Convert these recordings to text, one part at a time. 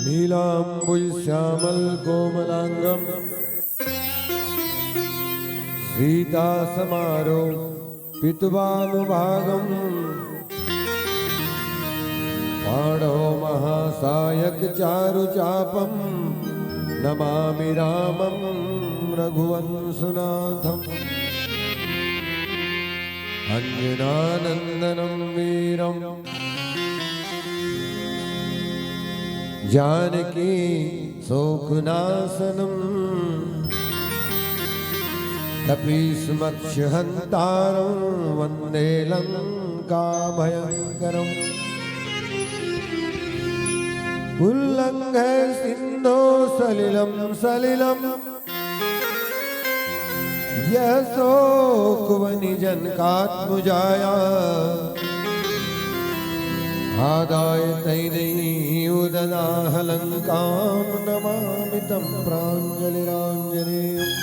नीलाम्बुजश्यामलकोमलाङ्गं सीतासमारोपितवानुभागम् पाणौ महासायकचारुचापं नमामि रामं रघुवंशनाथम् अंजनानन्दनं वीरं जानकी शोकनाशनं कपीसमक्षहन्तारं वन्दे लङ्काभयङ्करम् उल्लङ्घय सिन्धो सलिलं सलिलं यः शोकवनिजनकात्मजाया आदाय तैदैवददाह लङ्कां नमामि तं प्राञ्जलिराञ्जनेयम्।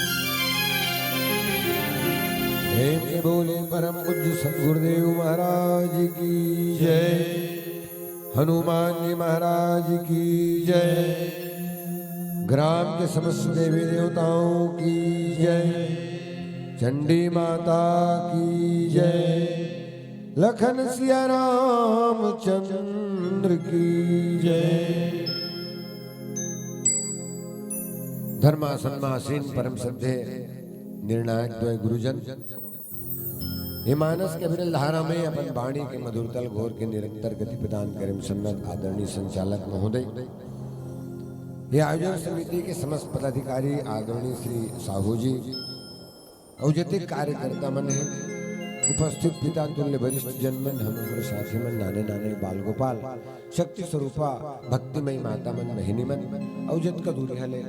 प्रेम से बोले परम पूज्य सद्गुरुदेव महाराज की जय, हनुमान जी महाराज की जय, ग्राम के समस्त देवी देवताओं की जय, चंडी माता की जय, लखन सिया रामचंद्र की जय। धर्मासन्मासीन परम श्रद्धेय निर्णायक द्वय गुरुजन, ये मानस के विरल धारा में अपन वाणी के मधुरतल घोर के निरंतर गति प्रदान करें सम्यक आदरणीय संचालक महोदय, ये आयोजन समिति के समस्त पदाधिकारी आदरणीय श्री साहू जी, औजतिक कार्यकर्ता मन है, उपस्थित पिता तुल्य वरिष्ठ जनमन, हम साथी मन, नाने नाने बाल गोपाल, शक्ति स्वरूपा भक्तिमय माता मन, बहिनी मन, औजत का दूरी हले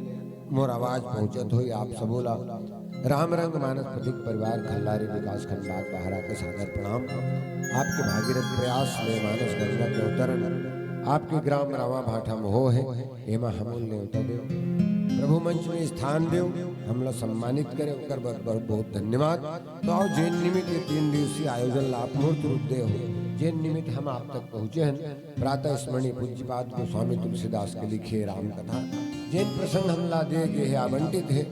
मोर आवाज पहुंचत हो आप सबोला राम रंग मानस प्रतीक परिवार खल्लारी विकास खंड बाग बहारा के सादर प्रणाम। आपके भागीरथ प्रयास में मानस गंगा के अवतरण आपके ग्राम रावा भाठा मोह है, एमा हमूल ने उतर देव प्रभु मंच में स्थान देव, हमला सम्मानित करे उकर बहुत बहुत धन्यवाद। तो आओ जैन निमित्त 3 दिवसीय आयोजन लाभ मूर्त रूप दे हो, जैन निमित्त हम आप तक पहुँचे हैं। प्रातः स्मरणीय पूज्यपाद गोस्वामी तुलसीदास के लिखे राम कथा जैन प्रसंग हमला दे गे है आवंटित है,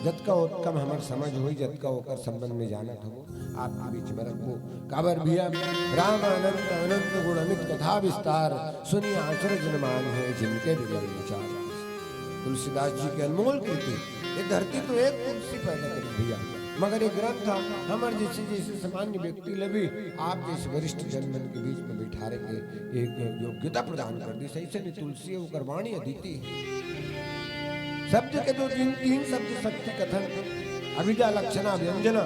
जत का उत्कम हमार समझ हुई, जत का ओकर संबंध में जानत हो आपके बीच में रखो। काबर भैया राम अनंत अनंत गुण अमित कथा विस्तार, सुनी आचरण मान है जिनके विमल विचार। तुलसीदास जी के अनमोल कृति, ये धरती तो एक तुलसी पैदा करी भैया, मगर ये ग्रंथ हमारे जैसे जैसे सामान्य व्यक्ति लभी आप जैसे वरिष्ठ जनमन के बीच में बिठारे के एक योग्यता प्रदान कर दी। सही से नहीं तुलसी वो वाणी अदिति है। शब्द के दो तीन शब्द शक्ति कथन, अभिजा लक्षणा व्यंजना।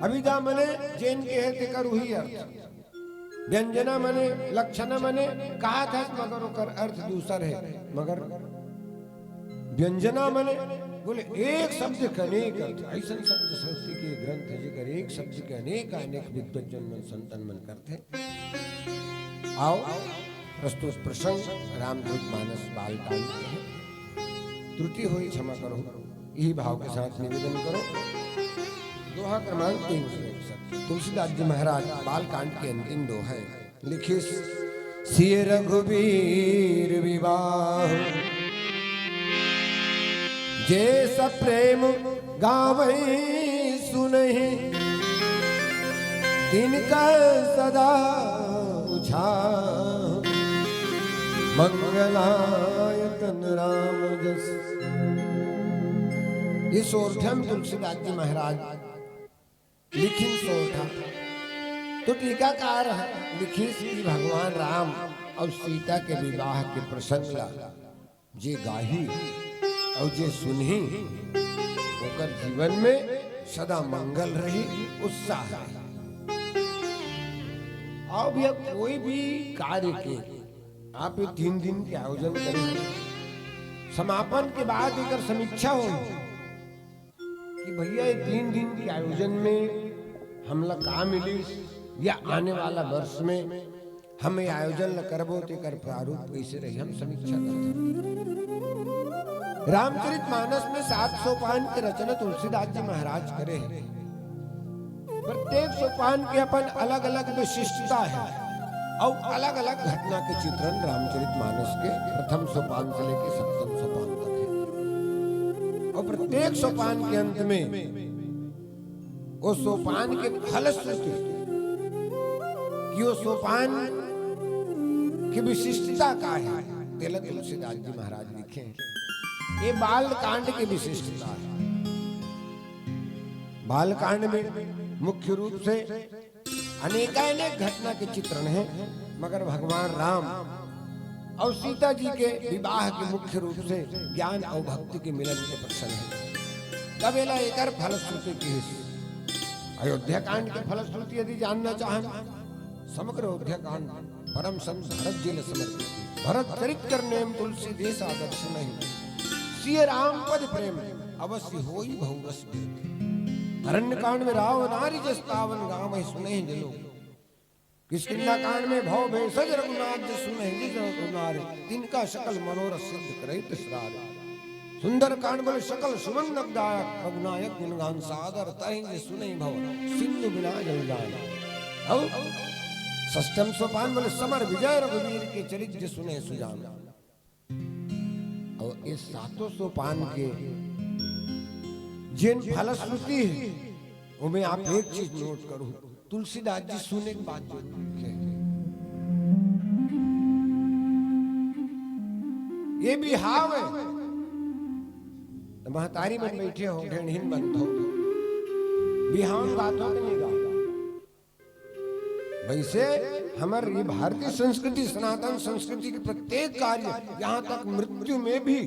अभिजा मने जैन के है तेकर वही अर्थ, व्यंजना मने लक्षणा मने कहा था मगर ओकर अर्थ दूसर है, मगर व्यंजना मने बोले एक शब्द के अनेक अर्थ। ऐसा शब्द शक्ति के ग्रंथ है जिकर एक शब्द के अनेक अनेक विद्वजन मन संतन मन करते। आओ प्रस्तुत प्रसंग रामदूत मानस बालकांड के है, त्रुटि हुई क्षमा करो, यही भाव के साथ निवेदन करो। दोहा क्रमांक 361। तुलसीदास जी महाराज बालकांड के अंतिम दोहा है, लिखे सिय रघुवीर विवाह जे सब प्रेम गावै सुनहि, तिनका सदा उछाल मंगलायतन राम जस। ये सोरठा में तुलसीदास जी महाराज लिखी सोरठा तो टीकाकार लिखी श्री भगवान राम और सीता के विवाह के प्रसंग ला जे गाही और जे सुनही ओकर जीवन में सदा मंगल रही, उत्साह रही। आओ भैया कोई भी कार्य के आप 3 दिन के आयोजन करेंगे, समापन के बाद एक समीक्षा होगी कि भैया 3 दिन के आयोजन में हमला का मिली, या आने वाला वर्ष में हम ये आयोजन न करबो तो कर प्रारूप कैसे रही, हम समीक्षा करते। रामचरितमानस में 7 सोपान की रचना तुलसीदास जी महाराज करे हैं। प्रत्येक सोपान की अपन अलग अलग विशिष्टता है। और अलग अलग घटना के चित्रण रामचरितमानस के प्रथम सोपान से लेकर सप्तम सोपान तक है। और प्रत्येक सोपान के अंत में वो सोपान के फलश्रुति कि वो सोपान की विशिष्टता का है, तिलक तुलसीदास जी महाराज लिखे हैं। ये बाल कांड की विशिष्टता है। बाल कांड में मुख्य रूप से अनेकानेक घटना के चित्रण हैं, मगर भगवान राम और सीता जी के विवाह के मुख्य रूप से ज्ञान और भक्ति के मिलन के प्रसंग है। तब एला एकर फलश्रुति की अयोध्या कांड के फलश्रुति यदि जानना चाहें, समग्र अयोध्या कांड परम संत भरत जी ने समर्पित। भरत चरित्र नेम तुलसी देश आदर्श नहीं, सिय राम पद प्रेम अवश्य होई बहुरस। अरण्य कांड में राव नारी जस पावन गाँव सुने जलो, किष्किंधा कांड में भव भेषज रघुनाथ जस सुने जिस रघुनारे, तिनका सकल मनोरथ सिद्ध करे तिसरारे। सुंदर कांड बोले सकल सुमन नवदायक, रघुनायक गुणगान सागर तहि जस सुने भव सिंधु बिना जल जाना। और षष्ठम सोपान बोले समर विजय रघुवीर के चरित्र सुने सुजान। और इस सातों सोपान के जिन फलश्रुति है उनमें आप एक चीज नोट करो, तुलसीदास जी सुने की बात जो ये भी हाव है। महतारी में बैठे हो ढेढ़ बंद हो बिहान बातों के नहीं गा। वैसे हमारी भारतीय संस्कृति सनातन संस्कृति के प्रत्येक कार्य, यहाँ तक मृत्यु में भी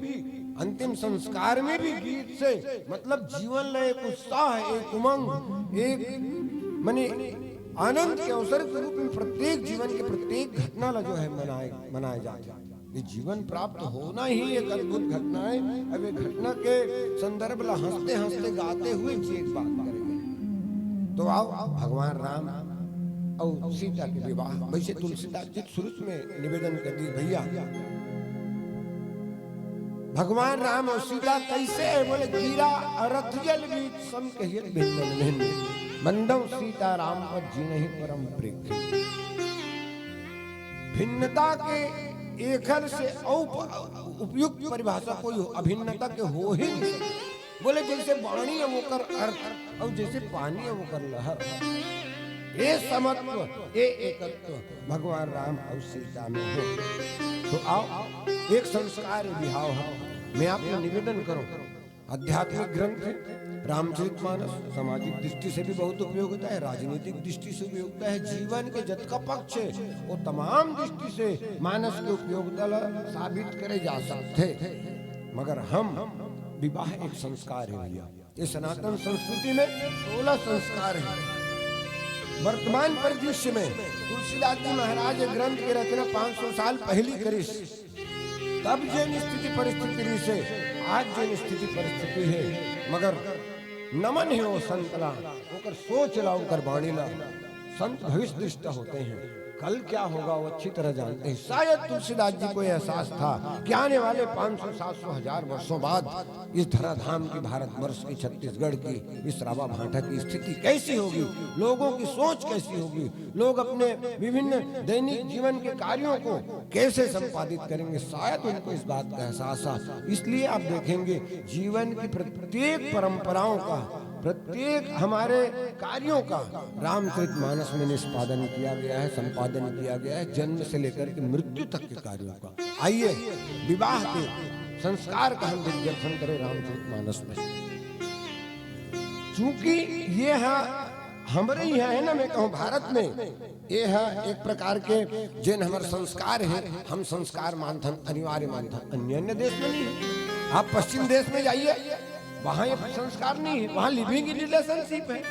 अंतिम संस्कार में भी गीत से मतलब जीवन में एक उत्साह, एक उमंग, एक माने आनंद के अवसर के रूप में प्रत्येक जीवन के प्रत्येक घटना ला जो है मनाए जाते हैं। ये जीवन प्राप्त होना ही एक अद्भुत घटना है। अब ये घटना के संदर्भ ला हंसते हंसते गाते हुए जी एक बात करेंगे। तो आओ भगवान राम और सीता के विवाह। वैसे तुलसीदास जी शुरू में निवेदन कर दी, भैया भगवान राम और सीता कैसे है? बोले गिरा रथ जल बीच सम कहिए भिन्न बंदव सीता राम पर जी नहीं परम प्रीत। भिन्नता के एकर से उपयुक्त परिभाषा कोई अभिन्नता के हो ही नहीं। बोले जैसे वाणी है वो कर अर्थ और जैसे पानी है वो कर लहर। ये समत्व ये एकत्व भगवान राम और सीता में हो। तो आओ एक संस्कार विहाव है। मैं आपको निवेदन करूं, आध्यात्मिक ग्रंथ है रामचरितमानस, सामाजिक दृष्टि से भी बहुत उपयोग होता है, राजनीतिक दृष्टि से भी होता है, जीवन के जत का पक्ष है वो तमाम दृष्टि से मानस के उपयोगिता साबित करे जा सकते। मगर हम विवाह एक संस्कार है भैया। ये सनातन संस्कृति में 16 संस्कार है। वर्तमान परिदृश्य में तुलसीदास जी महाराज ग्रंथ की रचना 500 साल पहली करी, तब जिन स्थिति परिस्थिति से आज जिन स्थिति परिस्थिति है, मगर नमन है वो संतला होकर सोच ला होकर बाणी ला। संत भविष्य दृष्ट होते हैं, कल क्या होगा वो अच्छी तरह जानते हैं। शायद तुलसीदास जी को एहसास था कि आने वाले 500, 700, 1000 वर्षों बाद इस धराधाम की भारतवर्ष की, छत्तीसगढ़ की, इस रावा भाटा की स्थिति कैसी होगी, लोगों की सोच कैसी होगी, लोग अपने विभिन्न दैनिक जीवन के कार्यों को कैसे संपादित करेंगे। शायद उनको इस बात का एहसास था। इसलिए आप देखेंगे जीवन की प्रत्येक परंपराओं का, प्रत्येक हमारे कार्यों का रामचरितमानस में निष्पादन किया गया है, संपादन किया गया है, जन्म से लेकर के मृत्यु तक के कार्यों का। आइए विवाह के संस्कार का हम दिग्दर्शन करें रामचरितमानस में। चूंकि ये है हमारे यहाँ है ना, मैं कहूँ भारत में ये है एक प्रकार के जिन हमारे संस्कार है, हम संस्कार मानते अनिवार्य मानते, अन्य देश में नहीं है। आप पश्चिम देश में जाइए, वहाँ ये संस्कार नहीं है, वहाँ लिविंग इन रिलेशनशिप है,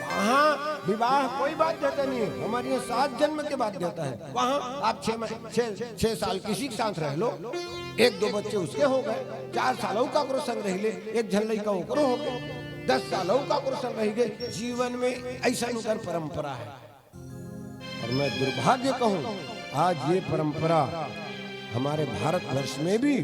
वहाँ विवाह कोई बाध्यता नहीं है। हमारे यहाँ 7 जन्म के बाध्यता है। वहाँ आप 6 साल किसी के साथ रह लो, 1-2 बच्चे उसके हो गए, 4 सालों का करो संग रह ले, एक झल्लई का ओकरो हो गए, 10 सालों का करो संग रह गए। जीवन में ऐसा उनकर परंपरा है। और मैं दुर्भाग्य कहूँ आज ये परंपरा हमारे भारतवर्ष में भी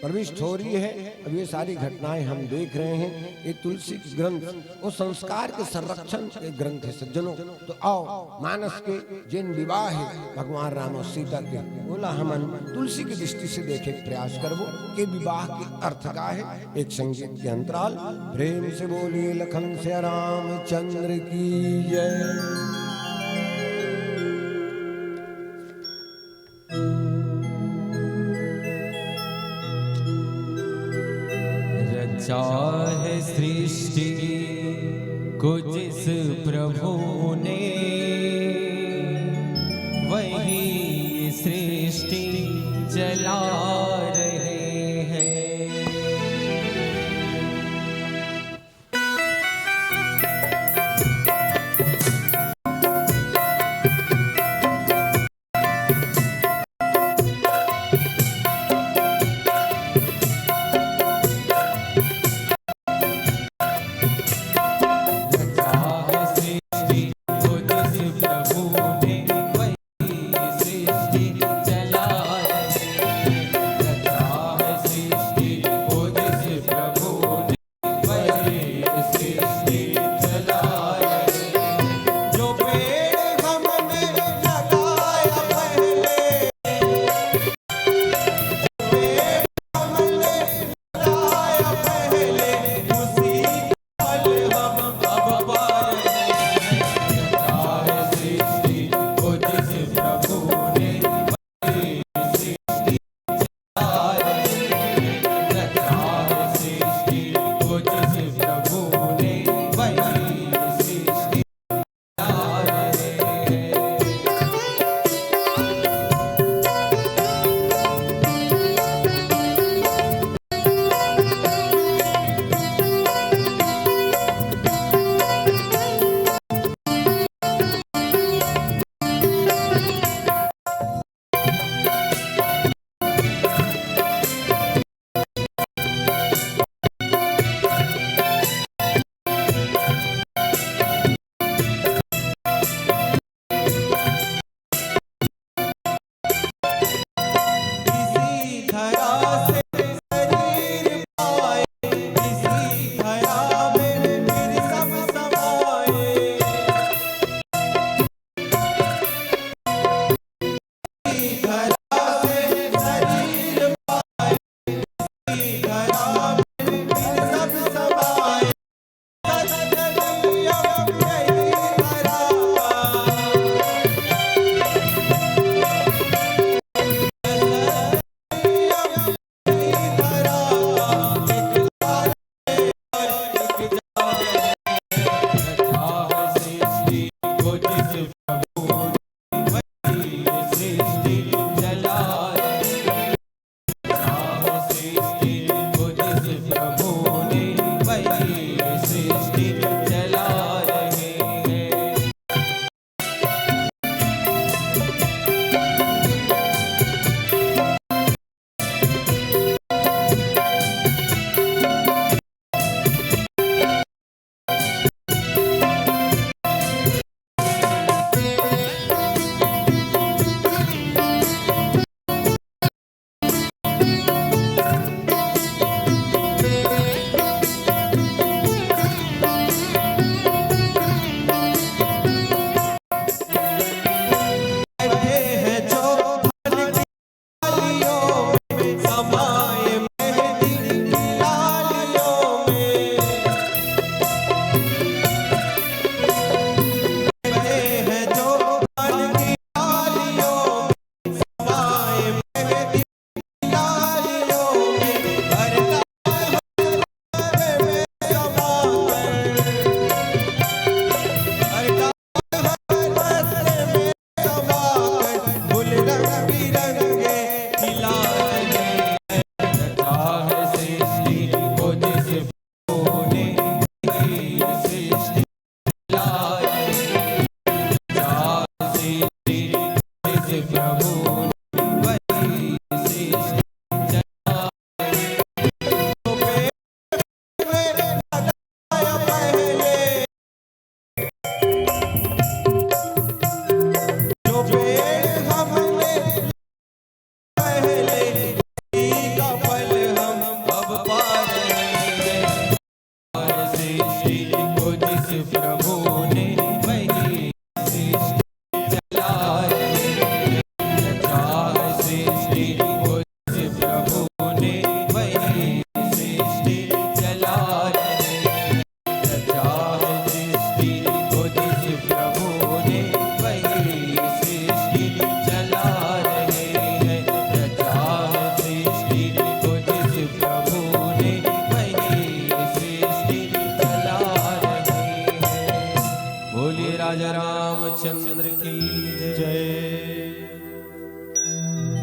प्रविष्ट हो रही है। अब ये सारी घटनाएं हम देख रहे हैं। ये तुलसी की ग्रंथ वो संस्कार के संरक्षण के ग्रंथ है सज्जनों। तो आओ मानस के जिन विवाह है भगवान राम और सीता के, बोला हम तुलसी की दृष्टि से देखे प्रयास करबो के विवाह के अर्थ का है। एक संगीत के अंतराल प्रेम से बोलिए लखन से रामचंद्र की जय। चाहे सृष्टि को जिस प्रभु ने, वही सृष्टि चला रहे हैं।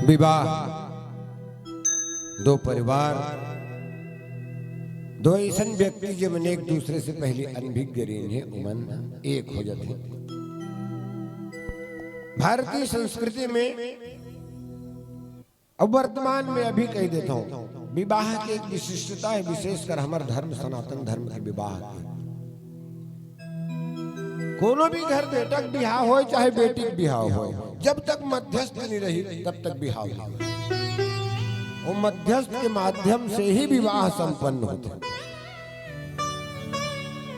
विवाह दो परिवार, दो ऐसा व्यक्ति जब एक दूसरे से पहले अनभिज्ञ रहे उमन एक हो जाते। भारतीय संस्कृति में अब वर्तमान में अभी कह देता हूं, विवाह की एक विशिष्टता है, विशेषकर हमारे धर्म सनातन धर्म के विवाह की। कोनो भी घर बेटक बिहाव हो चाहे बेटी के बिहाव हो, जब तक मध्यस्थ नहीं रही तब तक बिहाव नहीं। वो मध्यस्थ के माध्यम से ही विवाह संपन्न होते।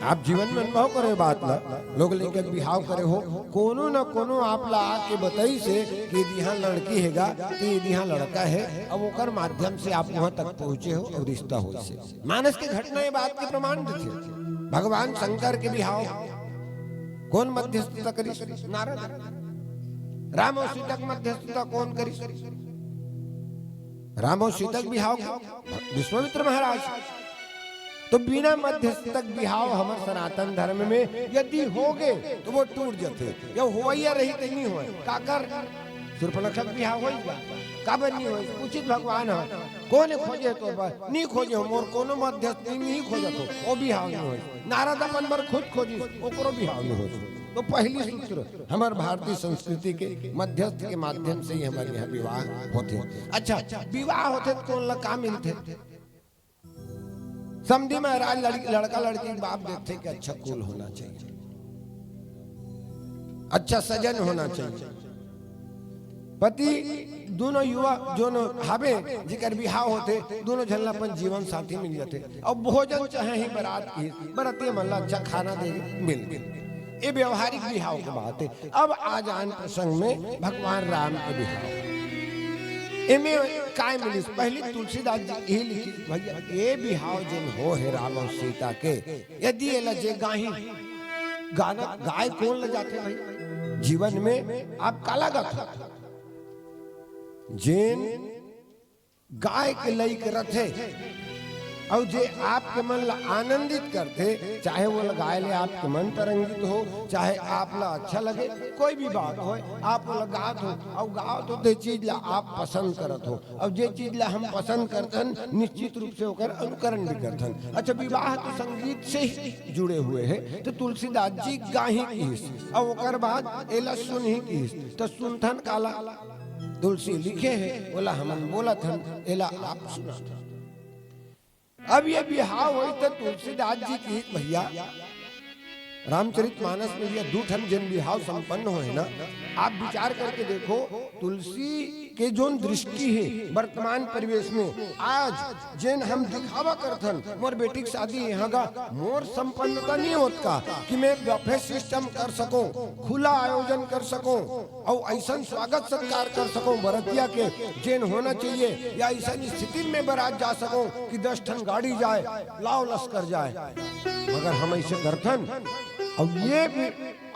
आप जीवन में अनुभव करे बात ना, लोग लेके बिहाव करे हो, कोनो न कोनो आप ला आके बताई से कि यहाँ लड़की हैगा कि यहाँ लड़का है, अब ओकर माध्यम से आप वहां तक पहुंचे हो और रिश्ता हो से। मानस की घटना ये बात के प्रमाण देते। भगवान शंकर के बिहाव कौन मध्यस्थता करी? नारद। राम और सीता मध्यस्थता कौन करी? राम और सीता बिहाव विश्वामित्र महाराज। तो बिना मध्यस्थक बिहाव हमारे सनातन धर्म में यदि हो गए तो वो टूट जाते, या हो या रही तो नहीं हो काकर सुर्पनखा बिहाव हो काबर नहीं हो, उचित भगवान है कौन खोजे तो नहीं खोजे हो, मोर कोनो मध्यस्थ नहीं खोजत हो, वो बिहाव नहीं हो। नारद अपन बर खुद खोजी ओकरो बिहाव नहीं हो। तो पहली सूत्र हमारे भारतीय संस्कृति के मध्यस्थ के माध्यम से ही हमारे यहाँ विवाह होते। अच्छा, विवाह होते तो कौन ला काम मिलते? समझी महाराज लड़का लड़की बाप देखते कि अच्छा कुल होना चाहिए, अच्छा सजन होना चाहिए। पति दोनों युवा जो हावे जिकर बिहाव होते दोनों झल्ला अपन जीवन साथी मिल जाते, और भोजन चाहे ही बरात की बराती मल्ला अच्छा खाना दे मिल गए। ये व्यवहारिक बिहाव की बात है। अब आज आन प्रसंग में भगवान राम के बिहाव इमे काय मिली। पहली तुलसीदास जी यही लिखी, भैया ये बिहाव जिन हो है राम और सीता के, यदि ये लजे गाही गाना गाय कौन ले जाते भाई जीवन में आप काला गाता जिन गाय के लई के रथे और जे आपके मन ला आनंदित करते, चाहे वो गाय ले आपके मन तरंगित हो, चाहे आप ला अच्छा लगे, कोई भी बात हो, आप लगात हो और गाओ तो दे चीज ला आप पसंद करत हो, और जे चीज ला हम पसंद करतन निश्चित रूप से होकर अनुकरण भी करतन। अच्छा, विवाह तो संगीत से ही जुड़े हुए हैं, तो तुलसीदास जी गाही की और ओकर बाद एला सुन ही की, तो सुनथन काला तुलसी लिखे है, बोला हमन बोला थन एला आप सुना। अब ये बिहाव हुई तो तुलसीदास जी की भैया रामचरितमानस में ये दूठन जन बिहाव संपन्न हुए ना, आप विचार करके देखो तुलसी के जो दृष्टि है वर्तमान परिवेश में, आज जिन हम दिखावा करथन मोर बेटी की शादी यहाँ का मोर संपन्नता नहीं होत का कि मैं बफे सिस्टम कर सकूं, खुला आयोजन कर सकूं और ऐसा स्वागत सत्कार कर सकूं बरतिया के जिन होना चाहिए, या ऐसा स्थिति में बारात जा सकूं कि 10 टन गाड़ी जाए लाव लश्कर जाए, मगर हम ऐसे करथन। और ये भी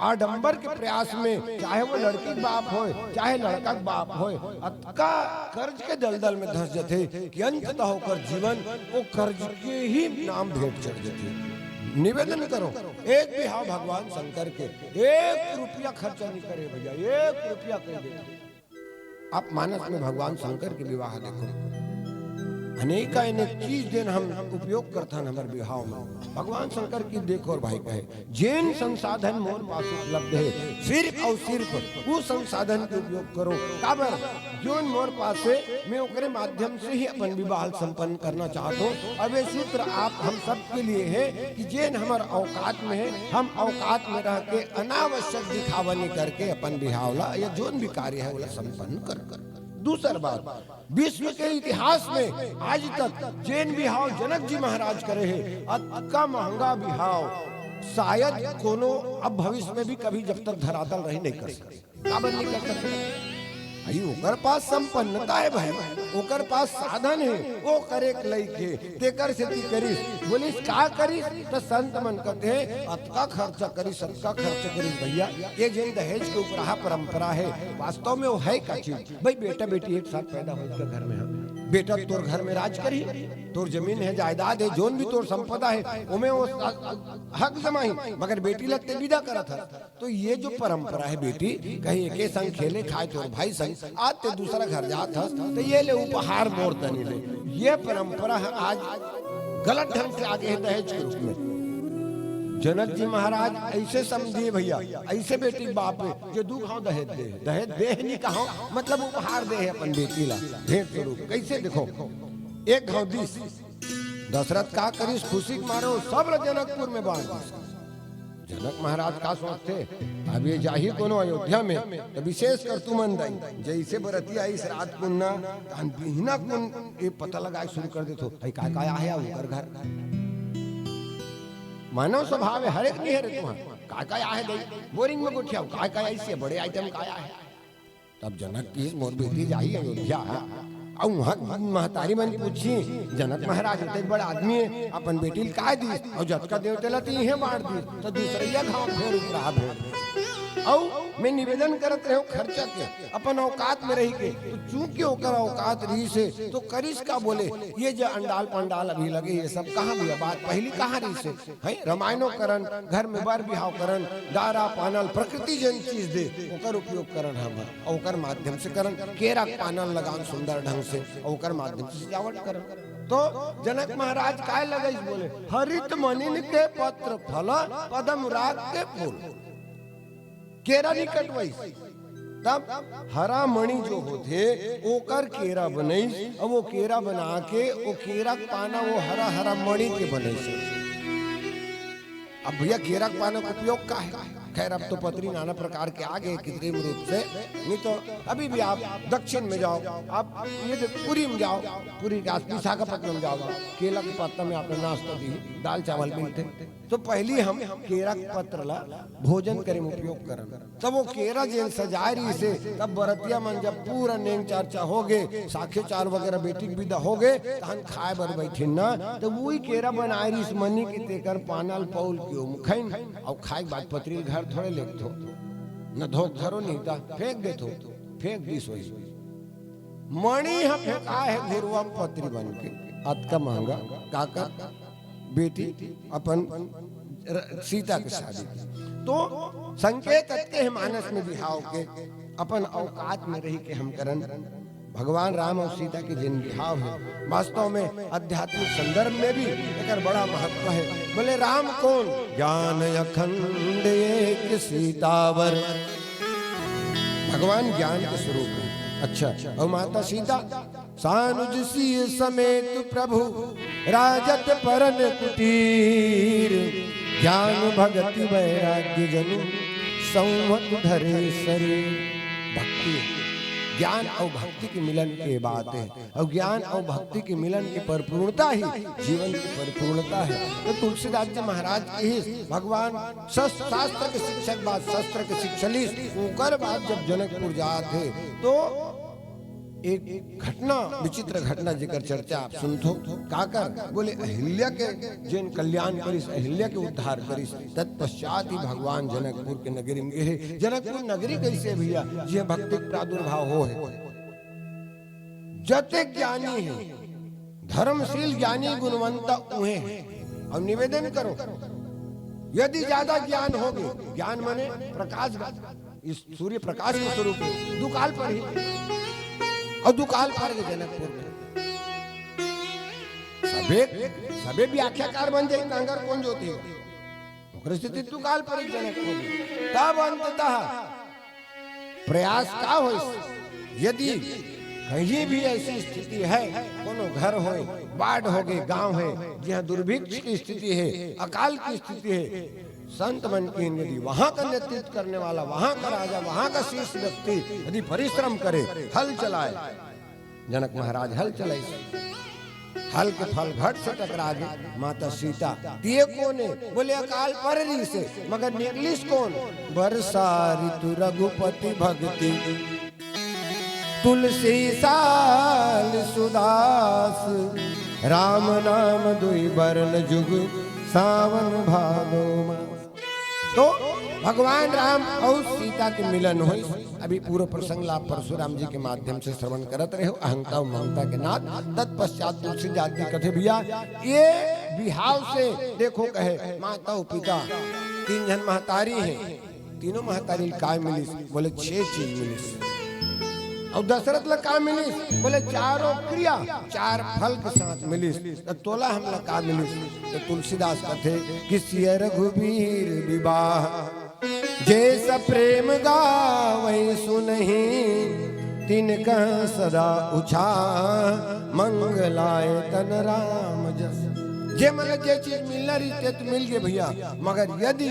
आडंबर के प्रयास में, चाहे वो लड़की के बाप हो चाहे लड़का के बाप हो, अतका कर्ज के दलदल में धंस जाते कि अंततः होकर जीवन वो कर्ज के ही नाम भेंट चढ़ जाते। निवेदन करो, एक भी हाँ भगवान शंकर के 1 रुपया खर्चा नहीं करे भैया, 1 रुपया कर दे। आप मानस में भगवान शंकर के विवाह देखो, अनेक चीज दिन हम उपयोग करते हैं हमारे विवाह में। भगवान शंकर की देखो और भाई कहे जिन संसाधन मोर पास उपलब्ध है सिर्फ और सिर्फ वो संसाधन के उपयोग करो, काबर जो मोर पास है मैं ओकरे माध्यम से ही अपन विवाह संपन्न करना चाहता हूँ। अब ये सूत्र आप हम सब के लिए है कि जिन हमारे औकात में है हम औकात में रह के अनावश्यक दिखावा नहीं करके अपन विवाह या जो भी कार्य है वो संपन्न कर। दूसरी बात, विश्व के इतिहास में आज तक जैन बिहाव जनक जी महाराज करे हैं, अतका महंगा बिहाव शायद कोनो अब भविष्य में भी कभी जब तक धरातल रही नहीं कर सकते। काबर नहीं कर सकते? ओकर पास संपन्नता है भाई, ओकर पास साधन है, वो करे लइके तेकर से ती करिस बोलिस का करिस तो संत मन कहते हैं अतका खर्चा करिस अतका खर्च करिस। भैया ये जैन दहेज के ऊपर परंपरा है, वास्तव में वो है का चीज? भाई बेटा बेटी एक साथ पैदा हो इसका घर में हम बेटा तोर घर में राज करी, तोर जमीन है जायदाद है जोन भी तोर संपदा है उमे वो हक जमाई, मगर बेटी लगते विदा करा था। तो ये जो परंपरा है बेटी कहीं एक संग खेले खाए तोर भाई संग सन आज ते दूसरा घर जात हस तो ये ले उपहार मोर तनी ले। ये परंपरा है आज गलत ढंग से आगे है दहेज के रूप में। जनक जी महाराज ऐसे समझिए भैया, ऐसे बेटी बाप है जो दू खाओ दहेज दे नहीं कहो, मतलब उपहार दे है अपन बेटी ला भेंट स्वरूप। कैसे देखो, एक घाव 20 दशरथ का करीस खुशी के मारो सब जनकपुर में बांट दी। जनक महाराज का सोचते अब ये जाही कोनो अयोध्या में तो विशेष कर तू मन दई जैसे बरतिया इस रात कुन्ना बिहना कुन ये पता लगा शुरू कर दे तो काय काय आया ऊपर घर। मानव स्वभाव है, हर एक नहीं है रे तुम्हारा काय काय आया दई बोरिंग में गुठिया काय काय ऐसे बड़े आइटम काय आया। तब जनक की मोर बेटी जाही अयोध्या और वहाँ महतारी मन पूछी जनक महाराज इतने बड़ा आदमी है अपन बेटी का दी और जटका देवते लती है बांट दी तो दूसरिया घाव फेर उपरा भेड़। और मैं निवेदन करत रहे खर्चा के अपन औकात में रही के तो चूंकि ओकर औकात रही से तो करिस का बोले ये जो अंडाल पंडाल अभी लगे ये सब कहाँ भी बात पहली कहाँ रही से है। रामायणों करन घर में बर बिहाव करन दारा पानल प्रकृति जन चीज दे ओकर उपयोग करन हम ओकर माध्यम से करन केरा पानल लगान सुंदर ढंग से ओकर माध्यम से सजावट करन। तो जनक महाराज काय लगे बोले हरित मनिन के पत्र फल पदम राग के फूल केरा नहीं कटवाई। तब हरा मणि जो होते ओकर केरा बनई और वो केरा बना के वो केरा पाना वो हरा हरा मणि के बने से। अब भैया केरा पाना का उपयोग का है, खैर अब तो पत्री नाना प्रकार के आ गए कृत्रिम रूप से। नहीं तो अभी भी आप दक्षिण में जाओ, आप ये पुरी में जाओ, पुरी के आस विशाखापट्टनम जाओ, केला के पत्ता में आपने नाश्ता दी दाल चावल मिलते। तो पहली हम केरा के पत्र ला भोजन करें उपयोग करन तब वो केरा जेन सजाए रही से तब बरतिया मन जब पूरा नेंग चर्चा हो गए साखे चार वगैरह बेटी विदा हो गए तहन खाए बर बैठे ना तो वही केरा बनाए रही मनी के तेकर पानल पौल क्यों मुखैन और खाए बाद पत्री घर थोड़े ले थो न धोक धरो नहीं था फेंक दे थो फेंक दी सोई मणि हम फेंका है घुरवा पत्री बन के अत का महंगा काका बेटी अपन सीता के शादी तो संकेत के मानस में बिहाव के अपन औकात में रही के हम करन भगवान राम और सीता के जिन बिहाव है वास्तव में आध्यात्मिक संदर्भ में भी एक बड़ा महत्व है। बोले राम कौन ज्ञान अखंड एक सीतावर भगवान ज्ञान के स्वरूप है। अच्छा और माता सीता सानुज सी समेत प्रभु राजत परन कुटीर ज्ञान भगति वैराग्य जनु संवत धरे शरीर। भक्ति ज्ञान और भक्ति के मिलन के बात है और ज्ञान और भक्ति के मिलन की परिपूर्णता ही जीवन की परिपूर्णता है। तो तुलसीदास जी महाराज की भगवान शास्त्र के शिक्षक बाद शस्त्र के शिक्षलिस उनकर बाद जब जनकपुर जाते तो एक घटना विचित्र घटना जिकर चर्चा आप सुनथो काकर बोले अहिल्या के जिन कल्याण करिस अहिल्या के उद्धार करिस तत्पश्चात ही भगवान जनकपुर के नगरी में गए। जनकपुर नगरी कैसे भैया जे भक्ति प्रादुर्भाव हो है जते ज्ञानी है धर्मशील ज्ञानी गुणवंता उहे है। और निवेदन करो यदि ज्यादा ज्ञान हो गए ज्ञान माने प्रकाश इस सूर्य प्रकाश के स्वरूप दुकाल पर ही और दुकाल पर के जनकपुर में सबे भी आख्याकार बन जाए नांगर कौन जोती है स्थिति दुकाल पर जनकपुर में। तब अंततः प्रयास का हो यदि कहीं भी ऐसी स्थिति है कोनो घर हो बाढ़ हो गए गांव है जहाँ दुर्भिक्ष की स्थिति है अकाल की स्थिति है संत मन की यदि वहां का नेतृत्व करने वाला वहां का राजा वहां का शीर्ष व्यक्ति यदि परिश्रम करे हल चलाए जनक महाराज हल चलाए हल के फल घट से टकरा गए माता सीता दिए कोने बोले अकाल पररी से मगर निकलिस कौन बरसा ऋतु रघुपति भक्ति तुलसी साल सुदास राम नाम दुई बरन जुग सावन भादो मास। तो भगवान राम और सीता के मिलन हुई। अभी पूरा प्रसंग लाभ परशुराम जी के माध्यम से श्रवण करत रहे अहंकार ममता के नाथ। तत्पश्चात तुलसी जाति कथे भैया ये बिहाव से देखो कहे माता और पिता 3 जन महतारी है तीनों महतारी काय मिली बोले 6 चीज मिली और दशरथ ला का मिलिस? बोले चारों क्रिया चार फल के साथ मिलिस। तो तोला हमला का मिलिस? तो तुलसीदास कथे कि सिय रघुबीर विवाह जैसा प्रेम गावै सुनहि तिनका सदा उछा मंगलाय तन राम जस। जे मतलब जे चीज मिलना रही तो मिल गए भैया, मगर यदि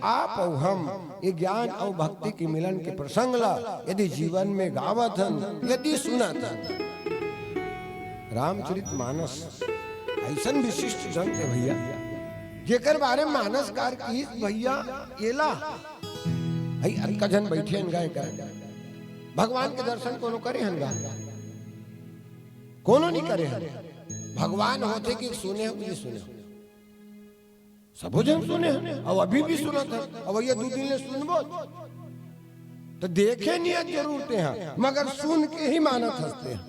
आप और हम ये ज्ञान और भक्ति के मिलन के प्रसंग ला यदि जीवन में गावत हन, यदि सुनत हन, रामचरित मानस ऐसा विशिष्ट ढंग से भैया जेकर बारे में मानसकार की भैया एला अनका जन बैठे हन गाय कर भगवान के दर्शन कोनो करे हन गा? कोनो नहीं करे हन। भगवान होते कि सुने हो ये सुने सबो जन सुने हैं और अभी भी सुना था और ये 2 दिन ले सुनबो तो देखे नहीं जरूरते हैं, मगर सुन के ही मानत हंसते हैं।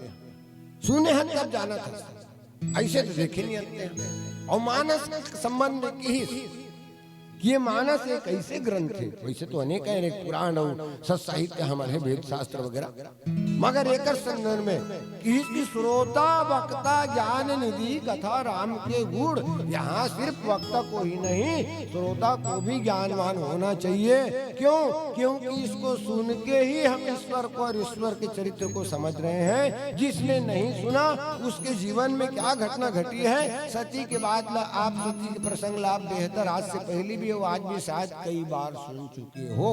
सुने हैं तब जाना था, ऐसे तो देखे नहीं आते हैं। और मानस संबंध की ही ये मानस एक ऐसे ग्रंथ है, वैसे तो अनेक है, एक पुराण और सत साहित्य हमारे वेद शास्त्र वगैरह, मगर एक संदर्भ में कि श्रोता वक्ता ज्ञान निधि कथा राम के गुण। यहाँ सिर्फ वक्ता को ही नहीं श्रोता को भी ज्ञानवान होना चाहिए। क्यों? क्योंकि इसको सुन के ही हम ईश्वर को और ईश्वर के चरित्र को समझ रहे हैं। जिसने नहीं सुना उसके जीवन में क्या घटना घटी है। सती के बाद आप सती के प्रसंग लाभ बेहतर आज से पहले भी हो, आज भी शायद कई बार सुन चुके हो।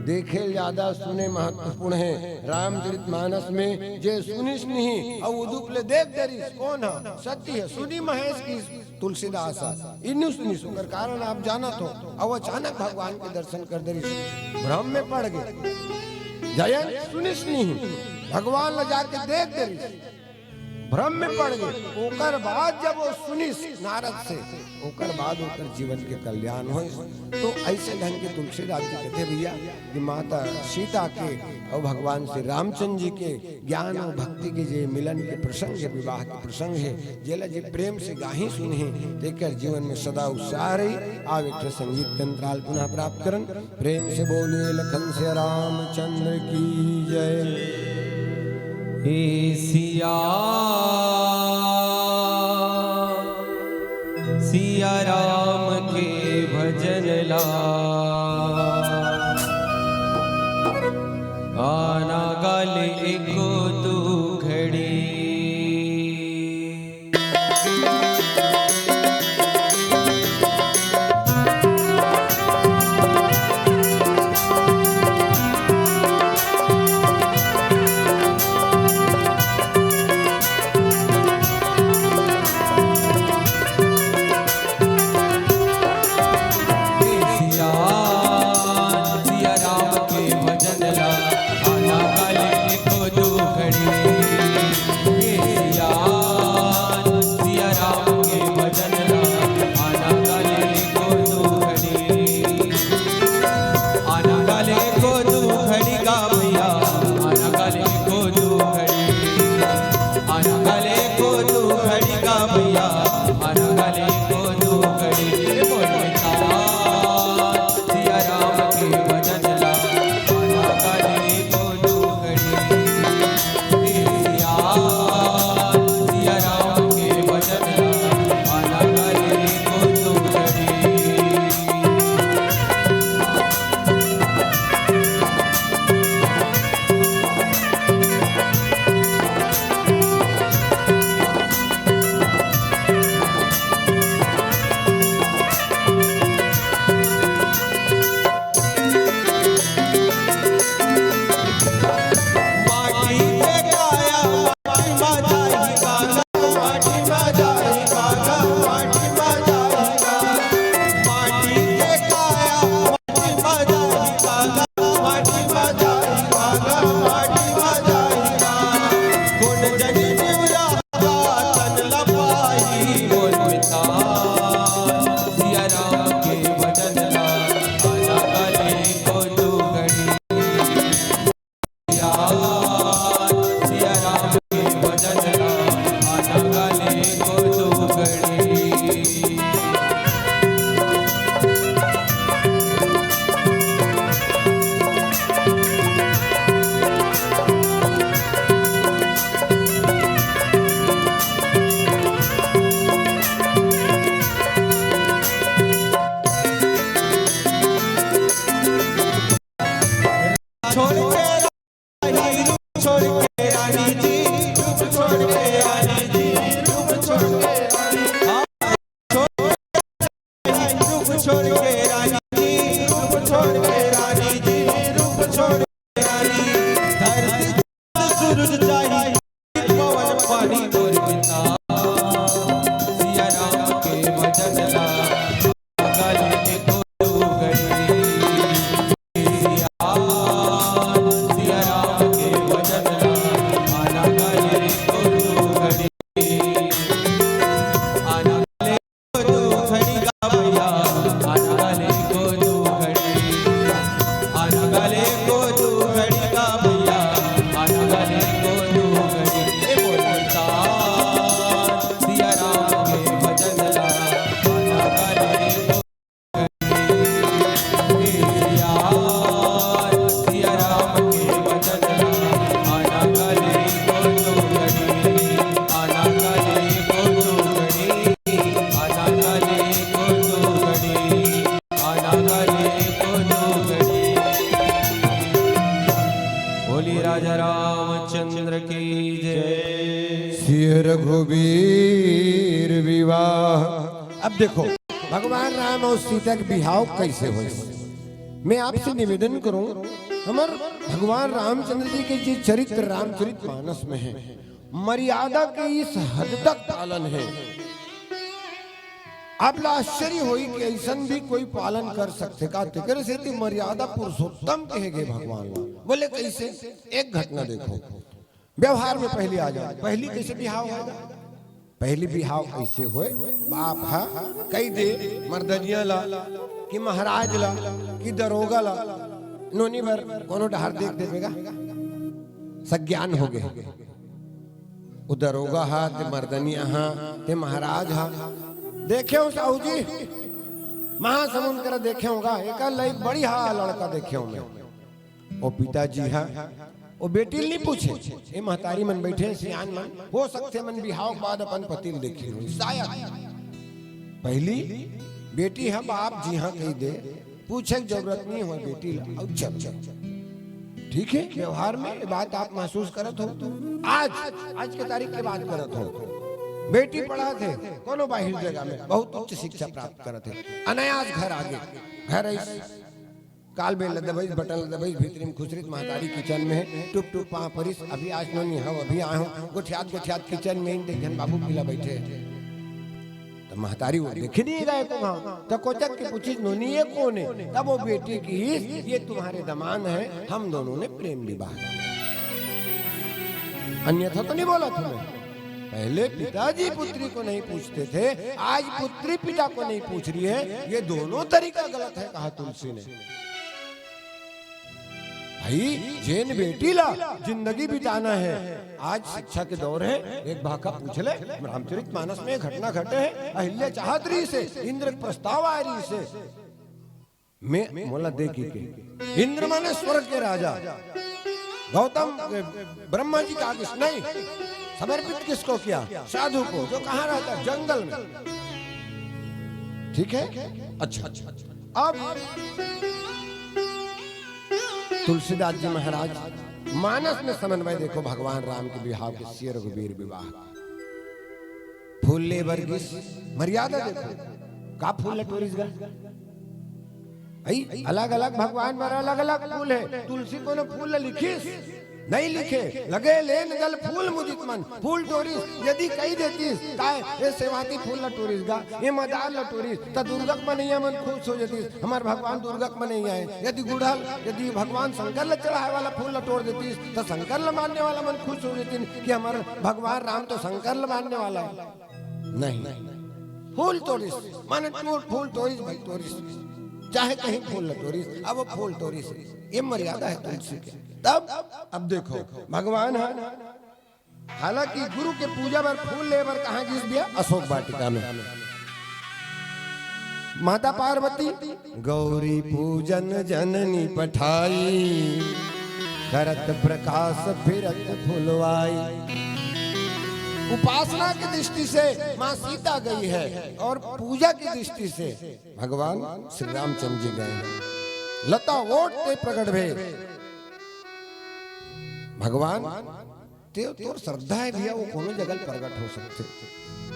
देखे ज्यादा सुने महत्वपूर्ण है। रामचरित मानस में जे सुनिस नहीं और उदुपले देख दरिस कौन है? सत्य है। सुनी महेश की तुलसीदास इन्नु सुनी सुकर कारण आप जाना तो और अचानक भगवान के दर्शन कर दरिस भ्रम में पड़ गए। जयन सुनिस नहीं भगवान ल जाके देख दरिस भ्रम में पड़ गए। ओकर बाद जब वो सुनिस नारद से ओकर बाद ओकर जीवन के कल्याण हो। तो ऐसे ढंग के तुलसीदास जी कहते भैया कि माता सीता के और भगवान श्री रामचंद्र जी के ज्ञान और भक्ति के जे मिलन के प्रसंग है, विवाह के प्रसंग है, जेला जे प्रेम से गाही सुने देखकर जीवन में सदा उत्साह रही। आगे संगीत के अंतराल पुनः प्राप्त करन। प्रेम से बोलिए लखन से रामचंद्र की जय। सिया सिया राम के भजन ला आना गाले एको तू घड़ी। खड़ी छोड़ के रानी जी, रूप छोड़ के रानी जी, रूप छोड़ के रानी रूप छोड़ के रानी जी, रूप छोड़ के रानी जी, रूप छोड़ के रानी। धरती सूरज चाहिए पवन पानी और पिता, सिया राम के भजन ला गले को गई। सिया राम के भजन ला आना गले को गई। आना गले को खड़ी गा भैया, आना गले को खड़ी, आना गले को खड़ी गा भैया, आना गले को खड़ी। ए बोलता सिया राम के भजन ला आना गले को खड़ी। सिया राम के भजन ला आना गले को खड़ी, आना गले को खड़ी, आना गले को खड़ी, आना गले को खड़ी। बोली राजा रामचंद्र की जय। सिय रघुवीर विवाह। अब देखो भगवान राम और सीता के बिहाव कैसे हो। मैं आपसे निवेदन करूं, हमारे भगवान रामचंद्र जी के जो चरित्र रामचरित मानस में है, मर्यादा के इस हद तक पालन है। आप आश्चर्य होई कि ऐसा भी कोई पालन कर सकते का। तेकर से ती मर्यादा पुरुषोत्तम कहेगे भगवान। बोले कैसे? एक घटना देखो, व्यवहार में पहले आ जाओ। पहली कैसे बिहाव है? पहली बिहाव कैसे होए? बाप हा कई दे मर्दनिया ला कि महाराज ला कि दरोगा ला नोनी भर कोनो डहार देख देवेगा, सज्ञान हो गए। वो दरोगा हा ते मर्दनिया हा ते महाराज हा। देखे हो साहू जी महासमुंद कर देखे होगा, एक लई बड़ी हा लड़का देखे हो मैं। ओ पिताजी हा ओ बेटी नहीं पूछे, ए महतारी मन बैठे सियान मन हो सकते मन बिहाव बाद अपन पति देखे हो शायद। पहली बेटी है बाप जी हाँ कही दे, पूछे जरूरत नहीं हो बेटी ला अब चल चल। ठीक है, व्यवहार में बात आप महसूस करत हो। आज के तारीख की बात करत हो। बेटी पढ़ा थे कोनो बाहर जगह में, बहुत उच्च शिक्षा प्राप्त करत थे। अनायास घर आगे घर काल में लदबई बटन लदबई भीतरी में खुसरित महतारी किचन में है, टुप टुप पा परिस अभी आज नो नहीं हो अभी आए हो गोठियात किचन में इन देखन बाबू पिला बैठे। तो महतारी वो देख नहीं रहे को वहां, तो कोचक की पूछी नोनी ये कौन है? तब वो बेटी की ये तुम्हारे दमान है, हम दोनों ने प्रेम विवाह। अन्यथा तो नहीं बोला तुम्हें। पहले पिताजी पुत्री को नहीं पूछते थे, आज पुत्री पिता को नहीं पूछ रही है। ये दोनों तरीका गलत है, कहा तुलसी ने। भाई जैन बेटी ला जिंदगी बिताना है, आज शिक्षा के दौर है। एक भाका पूछ ले, रामचरित मानस में घटना घटे है। अहिल्या चाहत रही से इंद्र प्रस्ताव आ रही से मैं मोला देखी के इंद्र माने स्वर्ग के राजा गौतम ब्रह्मा जी का आदेश नहीं समर्पित किसको किया? साधु को, जो कहाँ रहता है? जंगल में। ठीक है, अच्छा। अब तुलसीदास जी महाराज मानस में समन्वय देखो भगवान राम के विवाह के सिय रघुवीर विवाह। फूल ले वर्गीस मर्यादा देखो का फूल लटोरिस गा। अलग अलग भगवान पर अलग अलग फूल है। तुलसी को न फूल लिखिस नहीं लिखे, लगे लेन गल फूल मुदित मन फूल टोरिस। यदि कही देतीस काय ये सेवाती फूल लटोरिस गा, ये मदार लटोरिस त दुर्गक मनैया मन खुश हो जतीस। हमार भगवान दुर्गक मनैया है। यदि गुड़हल यदि भगवान शंकर ल चढ़ाए वाला फूल लटोर देतीस तो शंकर ल मानने वाला मन खुश हो जतीन कि हमार भगवान राम तो शंकर ल मानने वाला है। नहीं, फूल तोरिस माने फूल तोरिस भाई तोरिस, चाहे कहीं फूल लटोरिस। अब वो फूल तोरिस ये मर्यादा है तुलसी के। तब अब देखो भगवान है, हालांकि गुरु के पूजा पर फूल ले बर कहाँ जिस दिया? अशोक वाटिका में। माता पार्वती गौरी पूजन जननी पठाई, करत प्रकाश फिरत फुलवाई। उपासना की दृष्टि से माँ सीता गई है और पूजा की दृष्टि से भगवान श्री रामचंद्र जी गए हैं। लता वोट ते प्रकट भे भगवान ते तोर श्रद्धा है भैया वो कोनो जगह प्रकट हो सकते।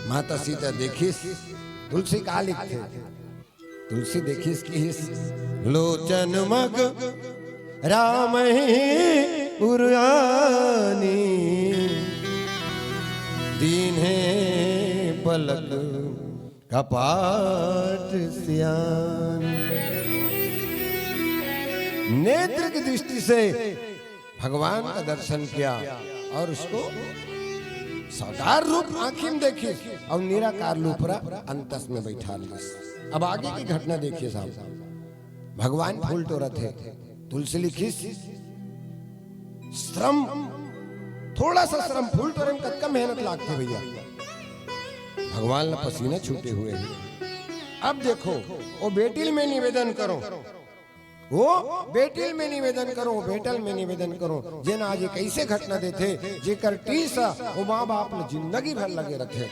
माता सीता देखिस तुलसी का लिखते, तुलसी देखिस की लोचन मग राम उरानी दीन है पलक कपाट सियान। नेत्र की दृष्टि से भगवान का दर्शन किया और उसको साकार रूप आंखी में देखी और निराकार रूप अंतस में बैठा लिया। अब आगे की घटना देखिए साहब। भगवान फूल तोड़े थे, तुलसी लिखी श्रम, थोड़ा सा श्रम, फूल तोड़े में कम मेहनत लागती भैया। भगवान ने पसीना छूटे हुए हैं। अब देखो वो बेटिल में निवेदन करो, वो बेटिल में निवेदन करो, बेटल में निवेदन करो जे आज कैसे घटना देते जेकर टीसा वो माँ बाप ने जिंदगी भर लगे रखे।